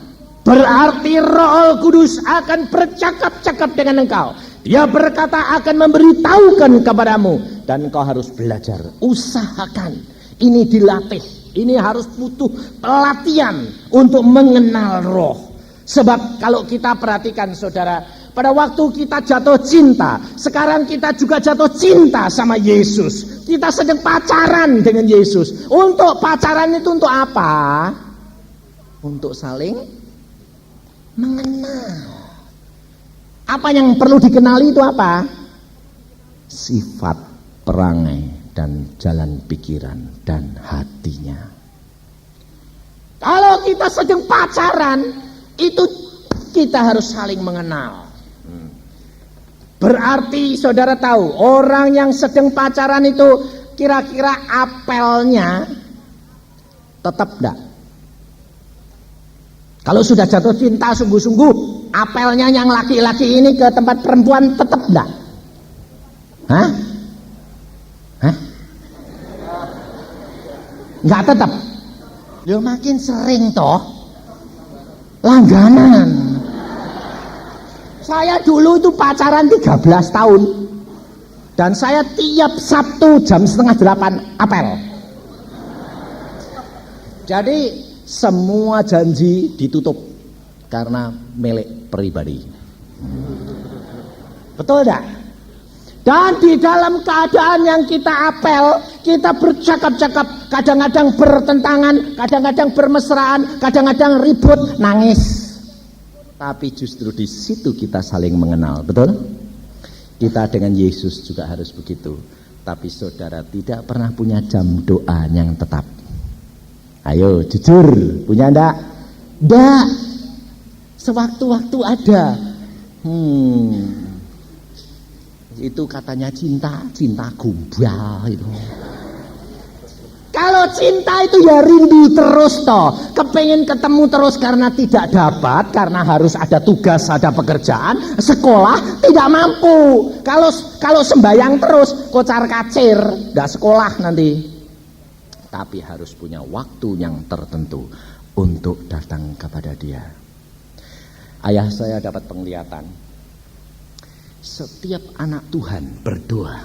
[SPEAKER 1] berarti Roh Kudus akan bercakap-cakap dengan engkau. Dia berkata akan memberitahukan kepadamu, dan engkau harus belajar. Usahakan, ini dilatih, ini harus butuh pelatihan untuk mengenal roh. Sebab kalau kita perhatikan saudara,
[SPEAKER 2] pada waktu kita jatuh cinta, sekarang kita juga jatuh cinta sama Yesus. Kita sedang pacaran dengan Yesus. Untuk pacaran itu untuk apa? Untuk saling mengenal. Apa yang perlu dikenali itu apa? Sifat, perangai, dan jalan pikiran dan hatinya. Kalau kita sedang pacaran, itu kita harus saling mengenal. Berarti saudara tahu, orang yang sedang pacaran itu kira-kira apelnya tetap enggak? Kalau sudah jatuh cinta sungguh-sungguh, apelnya yang laki-laki ini ke tempat perempuan tetap enggak? Hah? Hah? Enggak tetap. Ya makin sering toh. Langganan. Saya dulu itu pacaran 13 tahun. Dan saya tiap Sabtu jam 7:30 apel. Jadi semua janji ditutup karena milik pribadi. Betul enggak? Dan di dalam keadaan yang kita apel, kita bercakap-cakap, kadang-kadang bertentangan, kadang-kadang bermesraan, kadang-kadang ribut, nangis. Tapi justru di situ kita saling mengenal, betul? Kita dengan Yesus juga harus begitu. Tapi saudara tidak pernah punya jam doa yang tetap. Ayo jujur, punya enggak? Enggak. Sewaktu-waktu ada. Itu katanya cinta gombal itu. Kalau cinta itu ya rindu terus toh, kepengen ketemu terus karena tidak dapat, karena harus ada tugas, ada pekerjaan, sekolah tidak mampu. Kalau sembayang terus kocar kacir, nggak sekolah nanti. Tapi harus punya waktu yang tertentu untuk datang kepada Dia. Ayah saya dapat penglihatan. Setiap anak Tuhan berdoa,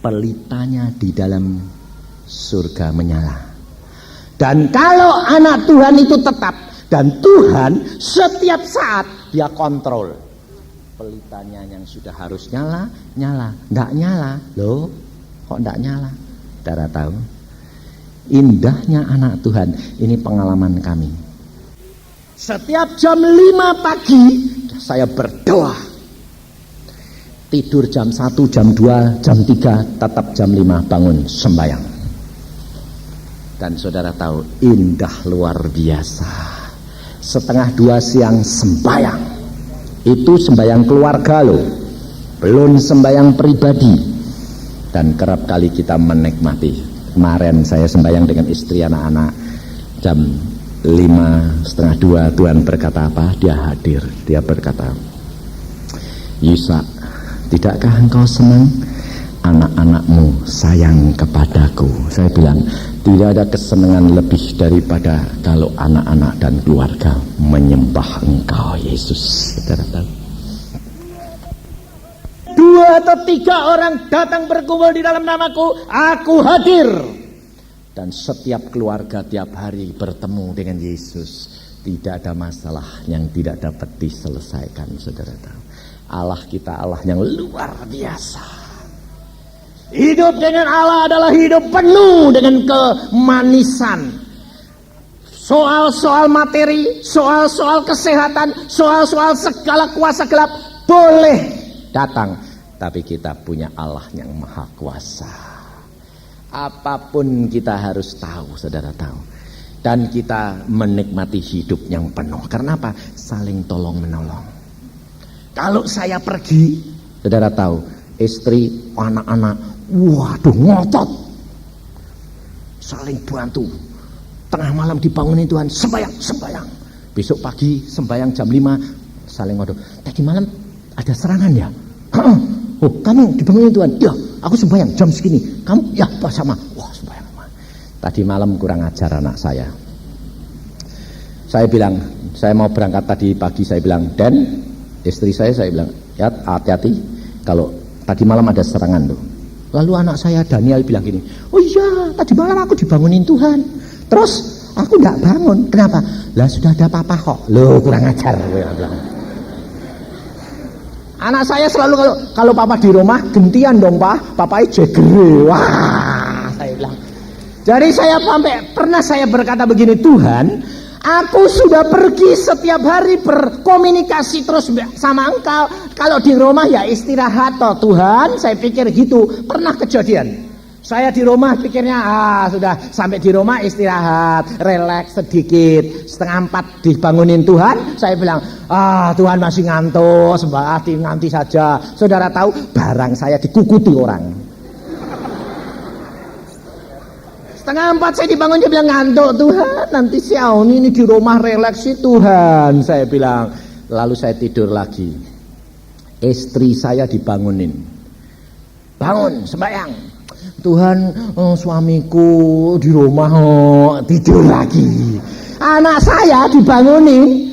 [SPEAKER 2] pelitanya di dalam surga menyala. Dan kalau anak Tuhan itu tetap, dan Tuhan setiap saat Dia kontrol, pelitanya yang sudah harus nyala, nyala. Nggak nyala, loh kok nggak nyala? Saudara tahu, indahnya anak Tuhan. Ini pengalaman kami. Setiap jam 5 pagi saya berdoa. Tidur jam 1, jam 2, jam 3, tetap jam 5 bangun sembahyang. Dan saudara tahu, indah luar biasa. 1:30 siang sembahyang. Itu sembahyang keluarga loh, belum sembahyang pribadi. Dan kerap kali kita menikmati. Kemarin saya sembahyang dengan istri anak-anak jam 1:55, Tuhan berkata apa? Dia hadir. Dia berkata, Yusak, tidakkah engkau senang anak-anakmu sayang kepadaku? Saya bilang, tidak ada kesenangan lebih daripada kalau anak-anak dan keluarga menyembah engkau Yesus. Saudara tahu, 2 atau 3 orang datang berkumpul di dalam namaku, aku hadir. Dan setiap keluarga tiap hari bertemu dengan Yesus. Tidak ada masalah yang tidak dapat diselesaikan. Saudara tahu, Allah kita Allah yang luar biasa. Hidup dengan Allah adalah hidup penuh dengan kemanisan. Soal-soal materi, soal-soal kesehatan, soal-soal segala kuasa gelap boleh datang, tapi kita punya Allah yang maha kuasa. Apapun kita harus tahu, saudara tahu. Dan kita menikmati hidup yang penuh. Karena apa? Saling tolong menolong. Kalau saya pergi, saudara tahu, istri, anak-anak, waduh ngotot, saling bantu. Tengah malam dibangunin Tuhan, sembahyang. Besok pagi sembahyang jam 5, saling ngotot. Tadi malam ada serangan ya? Oh, kamu dibangunin Tuhan? Ya, aku sembahyang jam segini. Kamu? Ya, pas sama. Wah, sembahyang. Tadi malam kurang ajar anak saya. Saya bilang, saya mau berangkat tadi pagi, saya bilang, Dan, istri saya bilang, ya hati-hati, kalau tadi malam ada serangan tuh. Lalu anak saya Daniel bilang gini, oh iya, tadi malam aku dibangunin Tuhan. Terus aku enggak bangun. Kenapa? Lah sudah ada papa kok. Loh, kurang ajar. Anak saya selalu kalau papa di rumah gentian dong pak, papa jegere. Wah, saya bilang. Jadi saya pernah saya berkata begini, Tuhan, aku sudah pergi setiap hari berkomunikasi terus sama engkau. Kalau di rumah ya istirahat toh Tuhan, saya pikir gitu. Pernah kejadian. Saya di rumah pikirnya sudah sampai di rumah istirahat, relaks sedikit. 3:30 dibangunin Tuhan, saya bilang, Tuhan masih ngantuk, nanti saja. Saudara tahu barang saya dikukuti orang. 3:30 saya dibangun, dia bilang ngantuk Tuhan, nanti siang ini di rumah relaks sih Tuhan, saya bilang. Lalu saya tidur lagi. Istri saya dibangunin, bangun sembahyang. Tuhan, suamiku di rumah tidur lagi. Anak saya dibangunin,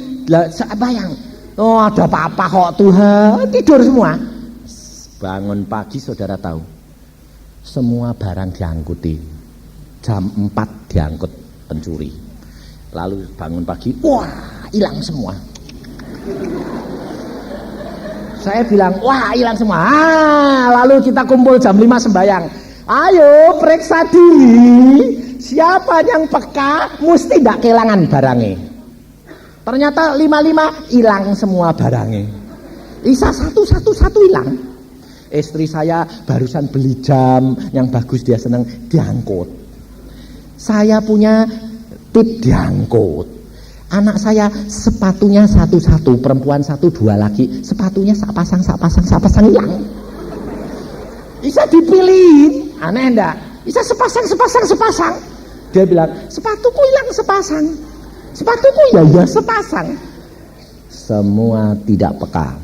[SPEAKER 2] bayang, ada papa kok Tuhan, tidur semua. Bangun pagi saudara tahu, semua barang diangkuti. Jam 4 diangkut pencuri. Lalu bangun pagi, wah hilang semua. Saya bilang, wah hilang semua. Lalu kita kumpul jam 5 sembahyang. Ayo periksa diri, siapa yang peka mesti tidak kehilangan barangnya. Ternyata 5-5 hilang semua barangnya. Isa satu hilang. Istri saya barusan beli jam yang bagus, dia senang, diangkut. Saya punya tip, diangkut. Anak saya sepatunya satu-satu, perempuan 1, 2 laki, sepatunya sak pasang hilang. Isa dipilihin, aneh enggak? Isa sepasang. Dia bilang, sepatuku hilang sepasang. Sepatuku ya sepasang. Semua tidak peka.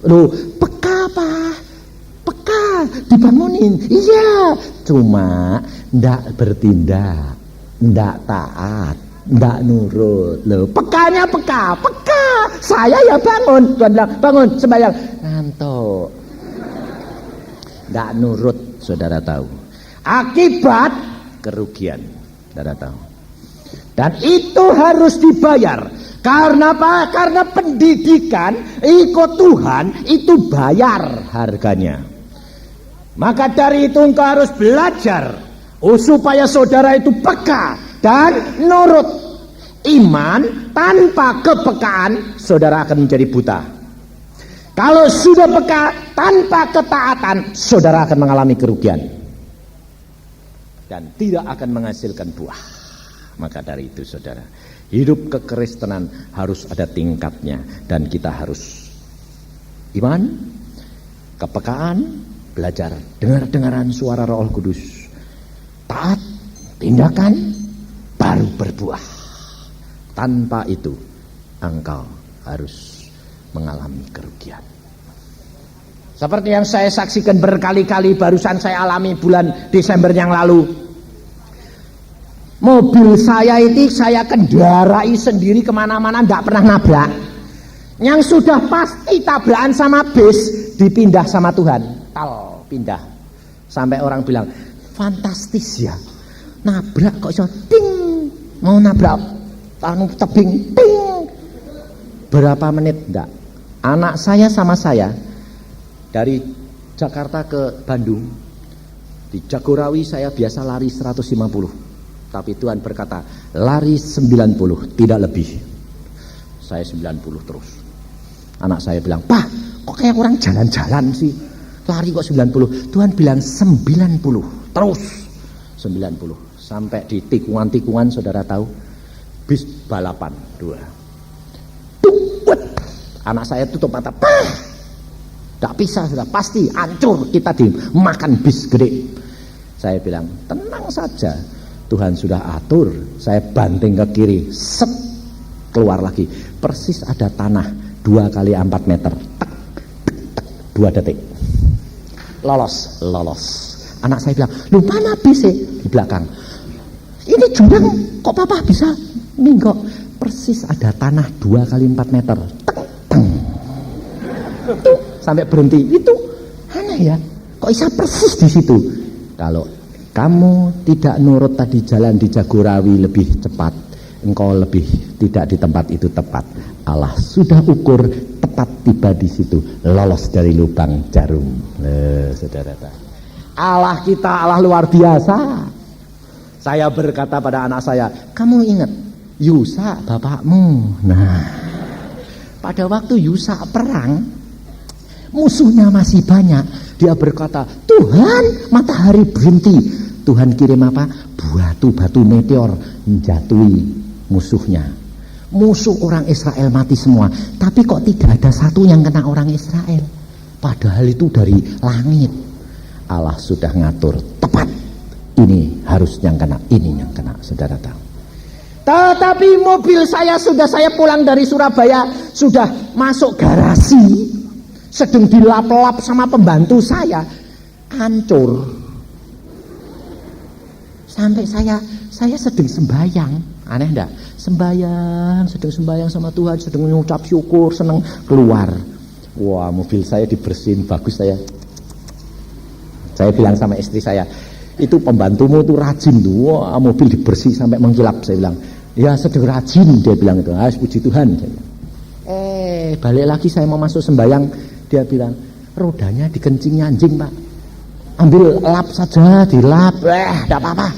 [SPEAKER 2] Loh, peka apa? Peka, dibangunin. Iya, cuma enggak bertindak, enggak taat, enggak nurut. Loh, pekanya peka. Saya ya bangun. Tuhan bilang, bangun sembahyang. Ngantuk. Tidak nurut, saudara tahu. Akibat kerugian, saudara tahu. Dan itu harus dibayar. Karena apa? Karena pendidikan ikut Tuhan itu bayar harganya. Maka dari itu engkau harus belajar supaya saudara itu peka dan nurut. Iman tanpa kepekaan, saudara akan menjadi buta. Kalau sudah peka tanpa ketaatan, saudara akan mengalami kerugian dan tidak akan menghasilkan buah. Maka dari itu saudara, hidup kekristenan harus ada tingkatnya, dan kita harus iman, kepekaan, belajar, dengar-dengaran suara Roh Kudus, taat, tindakan, baru berbuah. Tanpa itu engkau harus mengalami kerugian. Seperti yang saya saksikan berkali-kali, barusan saya alami bulan Desember yang lalu. Mobil saya itu saya kendarai sendiri kemana-mana, tidak pernah nabrak. Yang sudah pasti tabrakan sama bis, dipindah sama Tuhan. Pindah. Sampai orang bilang, fantastis ya, nabrak kok iso ting, mau nabrak tebing ting. Berapa menit? Enggak. Anak saya sama saya dari Jakarta ke Bandung, di Jagorawi saya biasa lari 150, tapi Tuhan berkata lari 90, tidak lebih. Saya 90 terus. Anak saya bilang, "Pak, kok kayak orang jalan-jalan sih, lari kok 90?" Tuhan bilang 90 terus. 90 sampai di tikungan-tikungan, saudara tahu, bis balapan 2. Anak saya tutup mata, tidak bisa, sudah pasti hancur kita dimakan bis gede. Saya bilang, tenang saja, Tuhan sudah atur. Saya banting ke kiri, set, keluar lagi, persis ada tanah 2 kali 4 meter, tek, 2 detik, lolos. Anak saya bilang, lu mana bis di belakang? Ini jurang, kok papa bisa minggok? Persis ada tanah 2 kali 4 meter, tek, itu sampai berhenti. Itu aneh ya, kok bisa persis di situ. Kalau kamu tidak nurut tadi jalan di Jagorawi lebih cepat, engkau lebih tidak di tempat itu tepat. Allah sudah ukur tepat ketat tiba di situ, lolos dari lubang jarum. Saudara, Allah kita Allah luar biasa. Saya berkata pada anak saya, kamu ingat Yusa bapakmu? Nah, pada waktu Yusa perang, musuhnya masih banyak. Dia berkata, Tuhan, matahari berhenti. Tuhan kirim apa? Batu meteor menjatuhi musuhnya. Musuh orang Israel mati semua. Tapi kok tidak ada satu yang kena orang Israel? Padahal itu dari langit. Allah sudah ngatur tepat. Ini harus yang kena, ini yang kena, saudara tahu. Tetapi mobil saya pulang dari Surabaya, sudah masuk garasi, sedang dilap-lap sama pembantu saya, hancur. Sampai saya sedang sembahyang, aneh enggak? Sedang sembahyang sama Tuhan, sedang mengucap syukur, senang, keluar. Wah, mobil saya dibersihin bagus saya. Saya bilang sama istri saya, itu pembantumu itu rajin tuh. Wah, mobil dibersih sampai mengkilap. Saya bilang, ya sedang rajin. Dia bilang itu, puji Tuhan. Balik lagi saya mau masuk sembahyang, dia bilang, rodanya dikencingi anjing pak. Ambil lap saja, dilap, tidak apa-apa.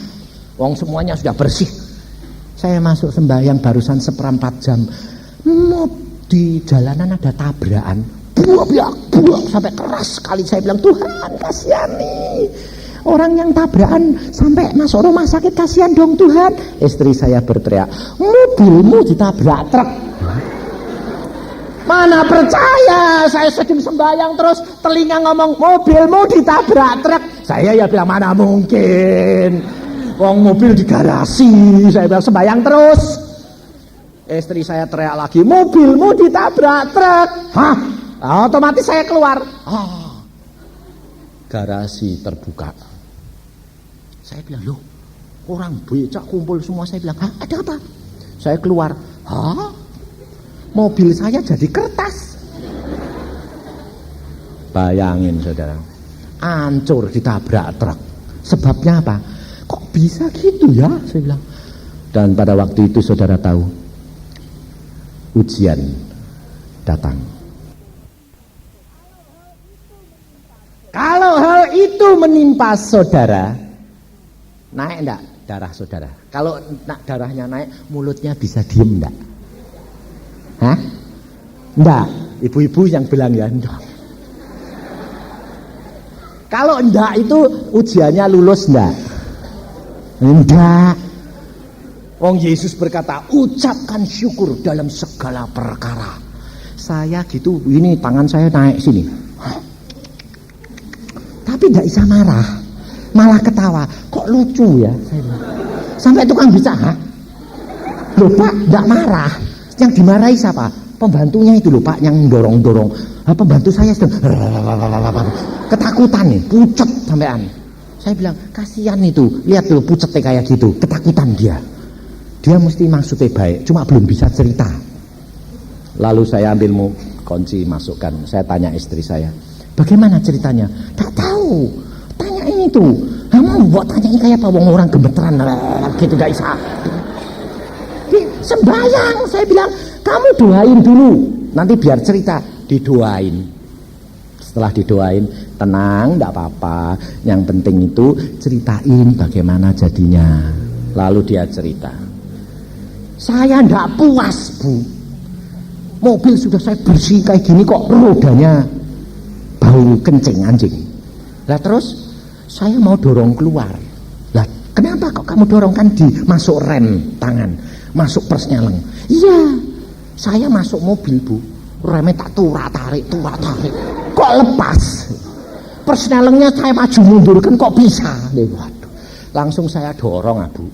[SPEAKER 2] Wong semuanya sudah bersih. Saya masuk sembahyang barusan 1/4 jam. Di jalanan ada tabrakan, buak sampai keras sekali. Saya bilang, Tuhan kasihan nih. Orang yang tabrakan sampai masuk rumah sakit, kasihan dong Tuhan. Istri saya berteriak, mobilmu ditabrak truk. Mana percaya, saya sedang sembahyang terus telinga ngomong mobilmu ditabrak truk. Saya ya bilang mana mungkin, wong mobil di garasi. Saya bilang sembahyang terus. Istri saya teriak lagi, mobilmu ditabrak truk. Hah? Otomatis saya keluar. Garasi terbuka. Saya bilang, loh, orang becak kumpul semua. Saya bilang, ada apa? Saya keluar. Mobil saya jadi kertas. Bayangin saudara, hancur ditabrak truk. Sebabnya apa? Kok bisa gitu ya? Saya bilang. Dan pada waktu itu saudara tahu, ujian datang. Kalau hal itu menimpa saudara, naik enggak darah saudara? Kalau darahnya naik, mulutnya bisa diem enggak? Hah? Enggak, ibu-ibu yang bilang ya enggak. Kalau enggak itu ujiannya lulus enggak? Enggak. Wong Yesus berkata, ucapkan syukur dalam segala perkara. Saya gitu, ini tangan saya naik sini. Tapi enggak bisa marah, malah ketawa. Kok lucu ya? Sampai tukang bicara, loh Pak, enggak marah. Yang dimarahi siapa? Pembantunya itu loh Pak, yang dorong-dorong. Pembantu saya sedang ketakutan nih, pucet sampean. Saya bilang, kasihan itu, lihat tuh pucetnya kayak gitu, ketakutan dia. Dia mesti maksudnya baik, cuma belum bisa cerita. Lalu saya ambil kunci, masukkan. Saya tanya istri saya, bagaimana ceritanya? Tak tahu. Tanya ini tuh. Kamu buat tanya ini kayak apa? Orang gemeteran gitu, gak bisa. Sembayang, saya bilang, kamu doain dulu, nanti biar cerita. Didoain. Setelah didoain, tenang, enggak apa-apa. Yang penting itu ceritain bagaimana jadinya. Lalu dia cerita. Saya enggak puas, Bu. Mobil sudah saya bersih kayak gini kok rodanya bau kencing anjing. Lah terus saya mau dorong keluar. Lah kenapa kok kamu dorong? Kan masuk rem tangan, masuk persnyeleng. Iya, saya masuk mobil Bu, remnya tak tarik. Kok lepas? Persnyelengnya saya maju mundur kan kok bisa? Waduh, langsung saya dorong Bu.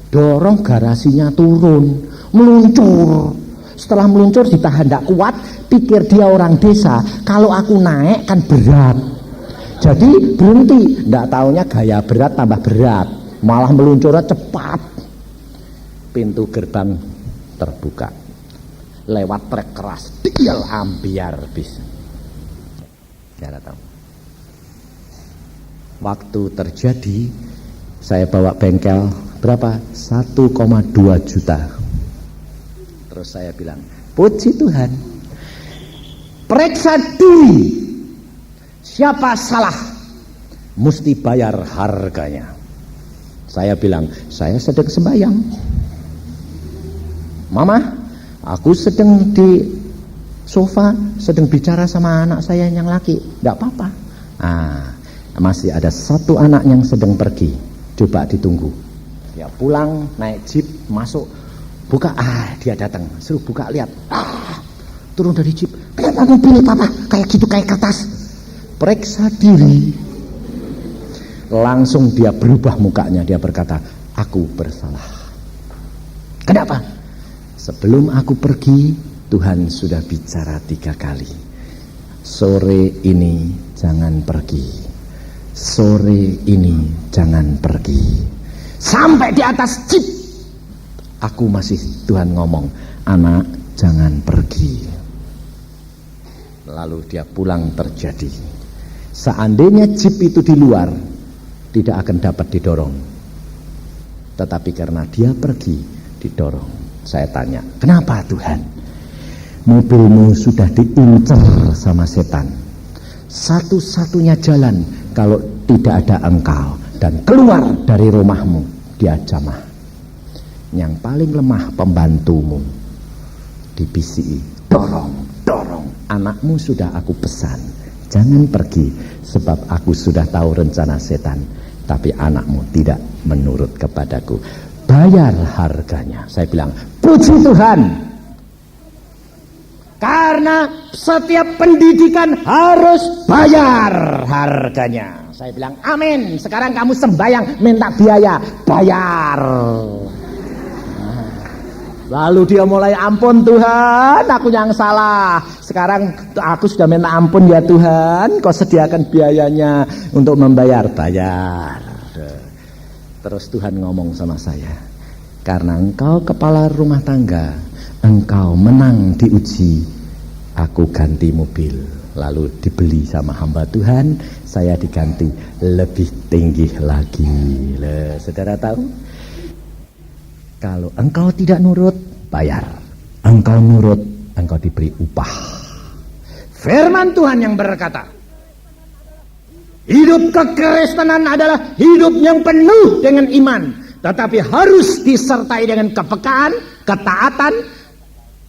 [SPEAKER 2] Dorong garasinya turun, meluncur. Setelah meluncur ditahan tidak kuat, pikir dia orang desa, kalau aku naik kan berat. Jadi berhenti, tidak taunya gaya berat tambah berat, malah meluncurnya cepat. Pintu gerbang terbuka, lewat trek keras, dial ambiar bis. Saya tahu. Waktu terjadi, saya bawa bengkel berapa? 1,2 juta. Terus saya bilang, puji Tuhan, periksa diri. Siapa salah, mesti bayar harganya. Saya bilang, saya sedang sembahyang. Mama, aku sedang di sofa, sedang bicara sama anak saya yang laki. Tidak apa-apa. Masih ada satu anak yang sedang pergi. Coba ditunggu. Dia pulang, naik jeep, masuk, buka. Dia datang, suruh buka, lihat. Turun dari jeep. Kenapa mobil papa kayak gitu, kayak kertas? Periksa diri. Langsung dia berubah mukanya. Dia berkata, aku bersalah. Kenapa? Sebelum aku pergi, Tuhan sudah bicara 3 kali. Sore ini jangan pergi. Sore ini jangan pergi. Sampai di atas jeep, aku masih Tuhan ngomong, anak jangan pergi. Lalu dia pulang terjadi. Seandainya jeep itu di luar, tidak akan dapat didorong. Tetapi karena dia pergi, didorong. Saya tanya, kenapa Tuhan? Mobilmu sudah diincar sama setan. Satu-satunya jalan kalau tidak ada engkau dan keluar dari rumahmu, dia jamah. Yang paling lemah pembantumu, dibisiki, dorong. Anakmu sudah aku pesan, jangan pergi, sebab aku sudah tahu rencana setan. Tapi anakmu tidak menurut kepadaku. Bayar harganya. Saya bilang, puji Tuhan. Karena setiap pendidikan harus bayar harganya. Saya bilang, amin. Sekarang kamu sembahyang minta biaya, bayar. Lalu dia mulai, ampun Tuhan, aku yang salah. Sekarang aku sudah minta ampun ya Tuhan, kau sediakan biayanya untuk membayar, bayar. Terus Tuhan ngomong sama saya, karena engkau kepala rumah tangga, engkau menang diuji, aku ganti mobil. Lalu dibeli sama hamba Tuhan, saya diganti lebih tinggi lagi. Saudara tahu? Kalau engkau tidak nurut, bayar. Engkau nurut, engkau diberi upah. Firman Tuhan yang berkata, hidup kekristenan adalah hidup yang penuh dengan iman, tetapi harus disertai dengan kepekaan, ketaatan.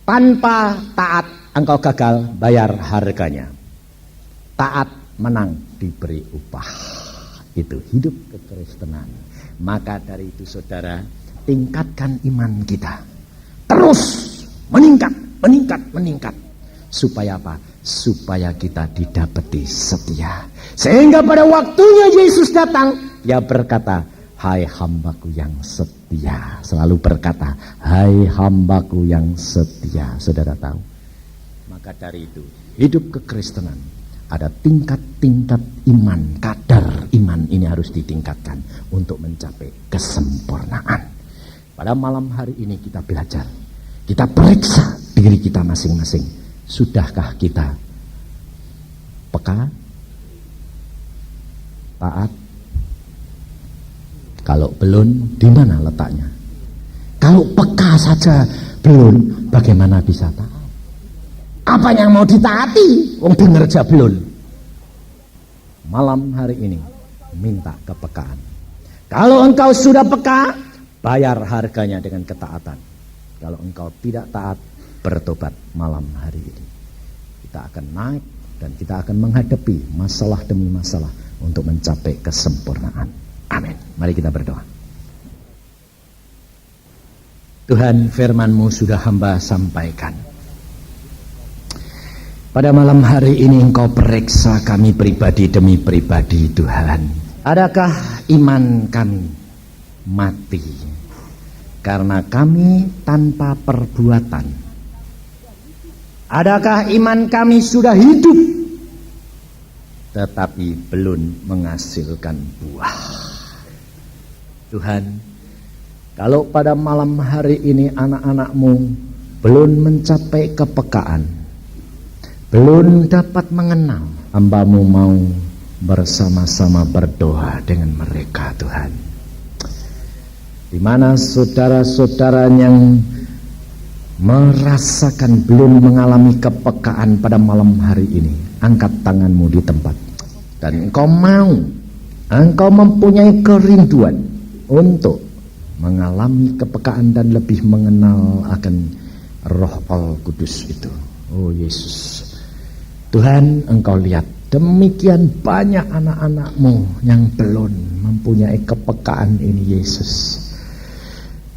[SPEAKER 2] Tanpa taat, engkau gagal, bayar harganya. Taat, menang, diberi upah. Itu hidup kekristenan. Maka dari itu saudara, tingkatkan iman kita. Terus meningkat. Supaya apa? Supaya kita didapati setia. Sehingga pada waktunya Yesus datang, dia berkata, hai hambaku yang setia. Selalu berkata, hai hambaku yang setia. Saudara tahu? Maka dari itu, hidup kekristenan ada tingkat-tingkat iman. Kadar iman ini harus ditingkatkan untuk mencapai kesempurnaan. Pada malam hari ini kita belajar, kita periksa diri kita masing-masing. Sudahkah kita peka, taat? Kalau belum, di mana letaknya? Kalau peka saja belum, bagaimana bisa taat? Apa yang mau ditaati? Wong denger aja belum. Malam hari ini minta kepekaan. Kalau engkau sudah peka, bayar harganya dengan ketaatan. Kalau engkau tidak taat, bertobat malam hari ini. Kita akan naik dan kita akan menghadapi masalah demi masalah untuk mencapai kesempurnaan. Amin. Mari kita berdoa. Tuhan, firman-Mu sudah hamba sampaikan. Pada malam hari ini Engkau periksa kami pribadi demi pribadi, Tuhan. Adakah iman kami mati karena kami tanpa perbuatan? Adakah iman kami sudah hidup tetapi belum menghasilkan buah? Tuhan, kalau pada malam hari ini anak-anak-Mu belum mencapai kepekaan, belum dapat mengenal, hamba-Mu mau bersama-sama berdoa dengan mereka, Tuhan. Di mana saudara-saudara yang merasakan, belum mengalami kepekaan pada malam hari ini, angkat tanganmu di tempat. Dan engkau mempunyai kerinduan untuk mengalami kepekaan dan lebih mengenal akan Roh Al-Kudus itu. Oh Yesus, Tuhan, engkau lihat demikian banyak anak-anakmu yang belum mempunyai kepekaan ini, Yesus.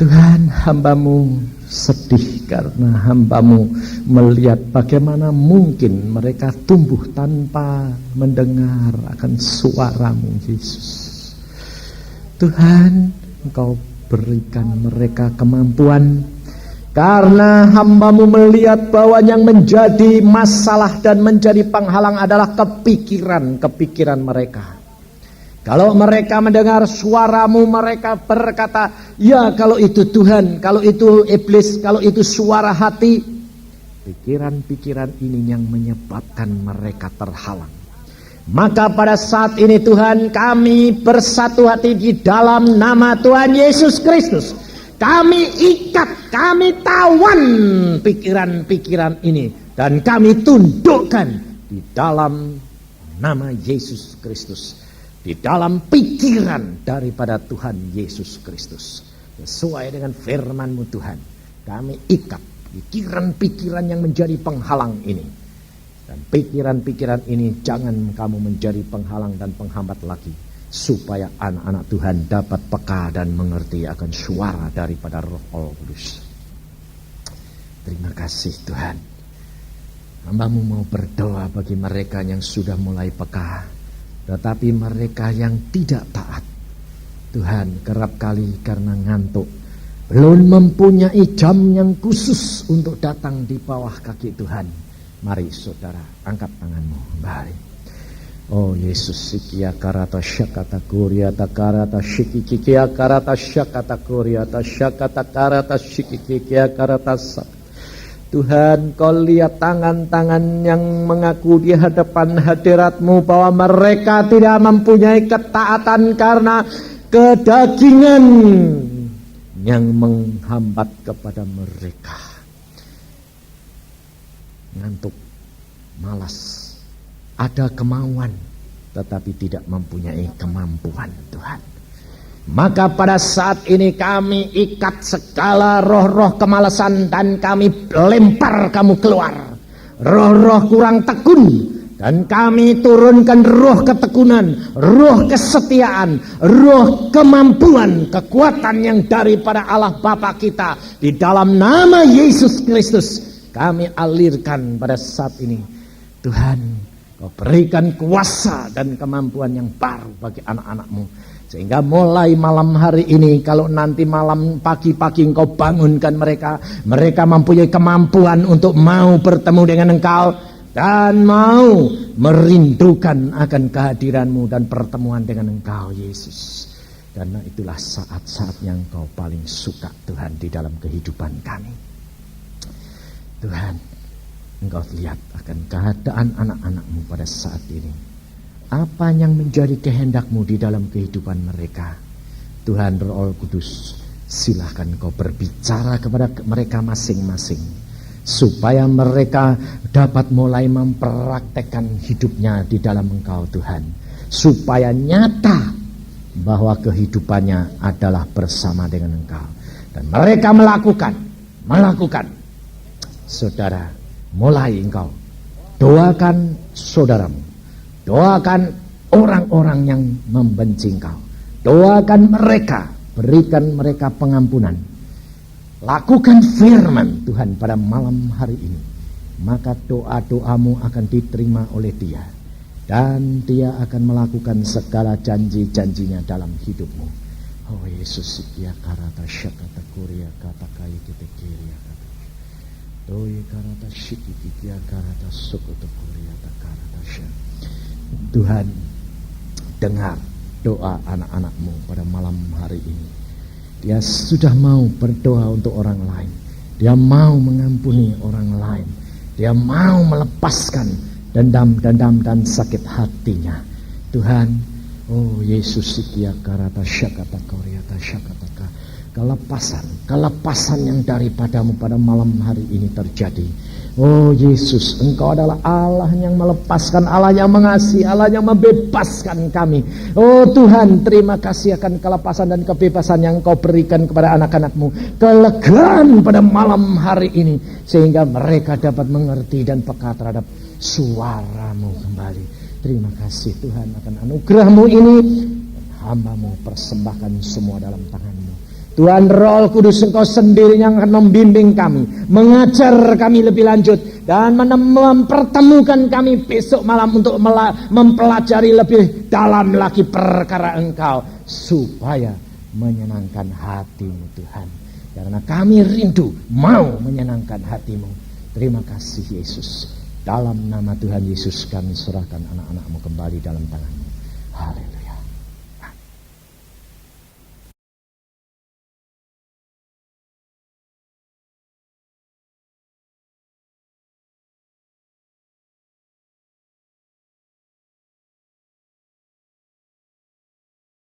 [SPEAKER 2] Tuhan, hambamu sedih karena hambamu melihat bagaimana mungkin mereka tumbuh tanpa mendengar akan suaramu, Yesus. Tuhan, engkau berikan mereka kemampuan, karena hambamu melihat bahwa yang menjadi masalah dan menjadi penghalang adalah kepikiran mereka. Kalau mereka mendengar suaramu, mereka berkata, ya kalau itu Tuhan, kalau itu iblis, kalau itu suara hati. Pikiran-pikiran ini yang menyebabkan mereka terhalang. Maka pada saat ini Tuhan, kami bersatu hati di dalam nama Tuhan Yesus Kristus. Kami ikat, kami tawan pikiran-pikiran ini, dan kami tundukkan di dalam nama Yesus Kristus. Di dalam pikiran daripada Tuhan Yesus Kristus. Sesuai dengan firman-Mu Tuhan, kami ikat pikiran-pikiran yang menjadi penghalang ini. Dan pikiran-pikiran ini jangan kamu menjadi penghalang dan penghambat lagi, supaya anak-anak Tuhan dapat peka dan mengerti akan suara daripada Roh Al-Kudus. Terima kasih Tuhan. Hamba-Mu mau berdoa bagi mereka yang sudah mulai peka, tetapi mereka yang tidak taat. Tuhan, kerap kali karena ngantuk, belum mempunyai jam yang khusus untuk datang di bawah kaki Tuhan. Mari saudara, angkat tanganmu. Mari. Oh Yesus, sikia karata syakata kuriata karata shikikia karata syakata kuriata syakata karata shikikia karata sak. Tuhan, kau lihat tangan-tangan yang mengaku di hadapan hadirat-Mu bahwa mereka tidak mempunyai ketaatan karena kedagingan yang menghambat kepada mereka. Ngantuk, malas, ada kemauan tetapi tidak mempunyai kemampuan, Tuhan. Maka pada saat ini kami ikat segala roh-roh kemalasan dan kami lempar kamu keluar. Roh-roh kurang tekun, dan kami turunkan roh ketekunan, roh kesetiaan, roh kemampuan, kekuatan yang daripada Allah Bapa kita. Di dalam nama Yesus Kristus kami alirkan pada saat ini. Tuhan, Kau berikan kuasa dan kemampuan yang baru bagi anak-anak-Mu. Sehingga mulai malam hari ini, kalau nanti malam pagi-pagi Engkau bangunkan mereka, mereka mempunyai kemampuan untuk mau bertemu dengan Engkau dan mau merindukan akan kehadiran-Mu dan pertemuan dengan Engkau, Yesus. Karena itulah saat-saat yang Engkau paling suka, Tuhan, di dalam kehidupan kami. Tuhan, Engkau lihat akan keadaan anak-anak-Mu pada saat ini. Apa yang menjadi kehendak-Mu di dalam kehidupan mereka. Tuhan Roh Kudus, silahkan Kau berbicara kepada mereka masing-masing, supaya mereka dapat mulai mempraktekkan hidupnya di dalam Engkau, Tuhan. Supaya nyata bahwa kehidupannya adalah bersama dengan Engkau. Dan mereka melakukan. Saudara, mulai engkau doakan saudaramu. Doakan orang-orang yang membenci engkau. Doakan mereka, berikan mereka pengampunan. Lakukan firman Tuhan pada malam hari ini. Maka doa-doamu akan diterima oleh Dia. Dan Dia akan melakukan segala janji-janjinya dalam hidupmu. Oh Yesus, ya karata syakata kuria kata kai kita kiri kata. Doi karata shiki ya karata sukutu kuria karata syak. Tuhan, dengar doa anak-anak-Mu pada malam hari ini. Dia sudah mau berdoa untuk orang lain. Dia mau mengampuni orang lain. Dia mau melepaskan dendam-dendam dan sakit hatinya. Tuhan, oh Yesus, sikia karata syakata koryata syakataka. kelepasan yang daripadamu pada malam hari ini terjadi. Oh Yesus, Engkau adalah Allah yang melepaskan, Allah yang mengasihi, Allah yang membebaskan kami. Oh Tuhan, terima kasih akan kelepasan dan kebebasan yang Engkau berikan kepada anak-anak-Mu. Kelegaan pada malam hari ini, sehingga mereka dapat mengerti dan peka terhadap suara-Mu kembali. Terima kasih Tuhan akan anugerah-Mu ini. Hamba-Mu persembahkan semua dalam tangan-Mu. Tuhan Roh Kudus, Engkau sendiri yang akan membimbing kami, mengajar kami lebih lanjut, dan mempertemukan kami besok malam untuk mempelajari lebih dalam lagi perkara Engkau, supaya menyenangkan hati-Mu Tuhan. Karena kami rindu mau menyenangkan hati-Mu. Terima kasih Yesus. Dalam nama Tuhan Yesus kami serahkan anak-anak-Mu kembali dalam tangan-Mu. Haleluya.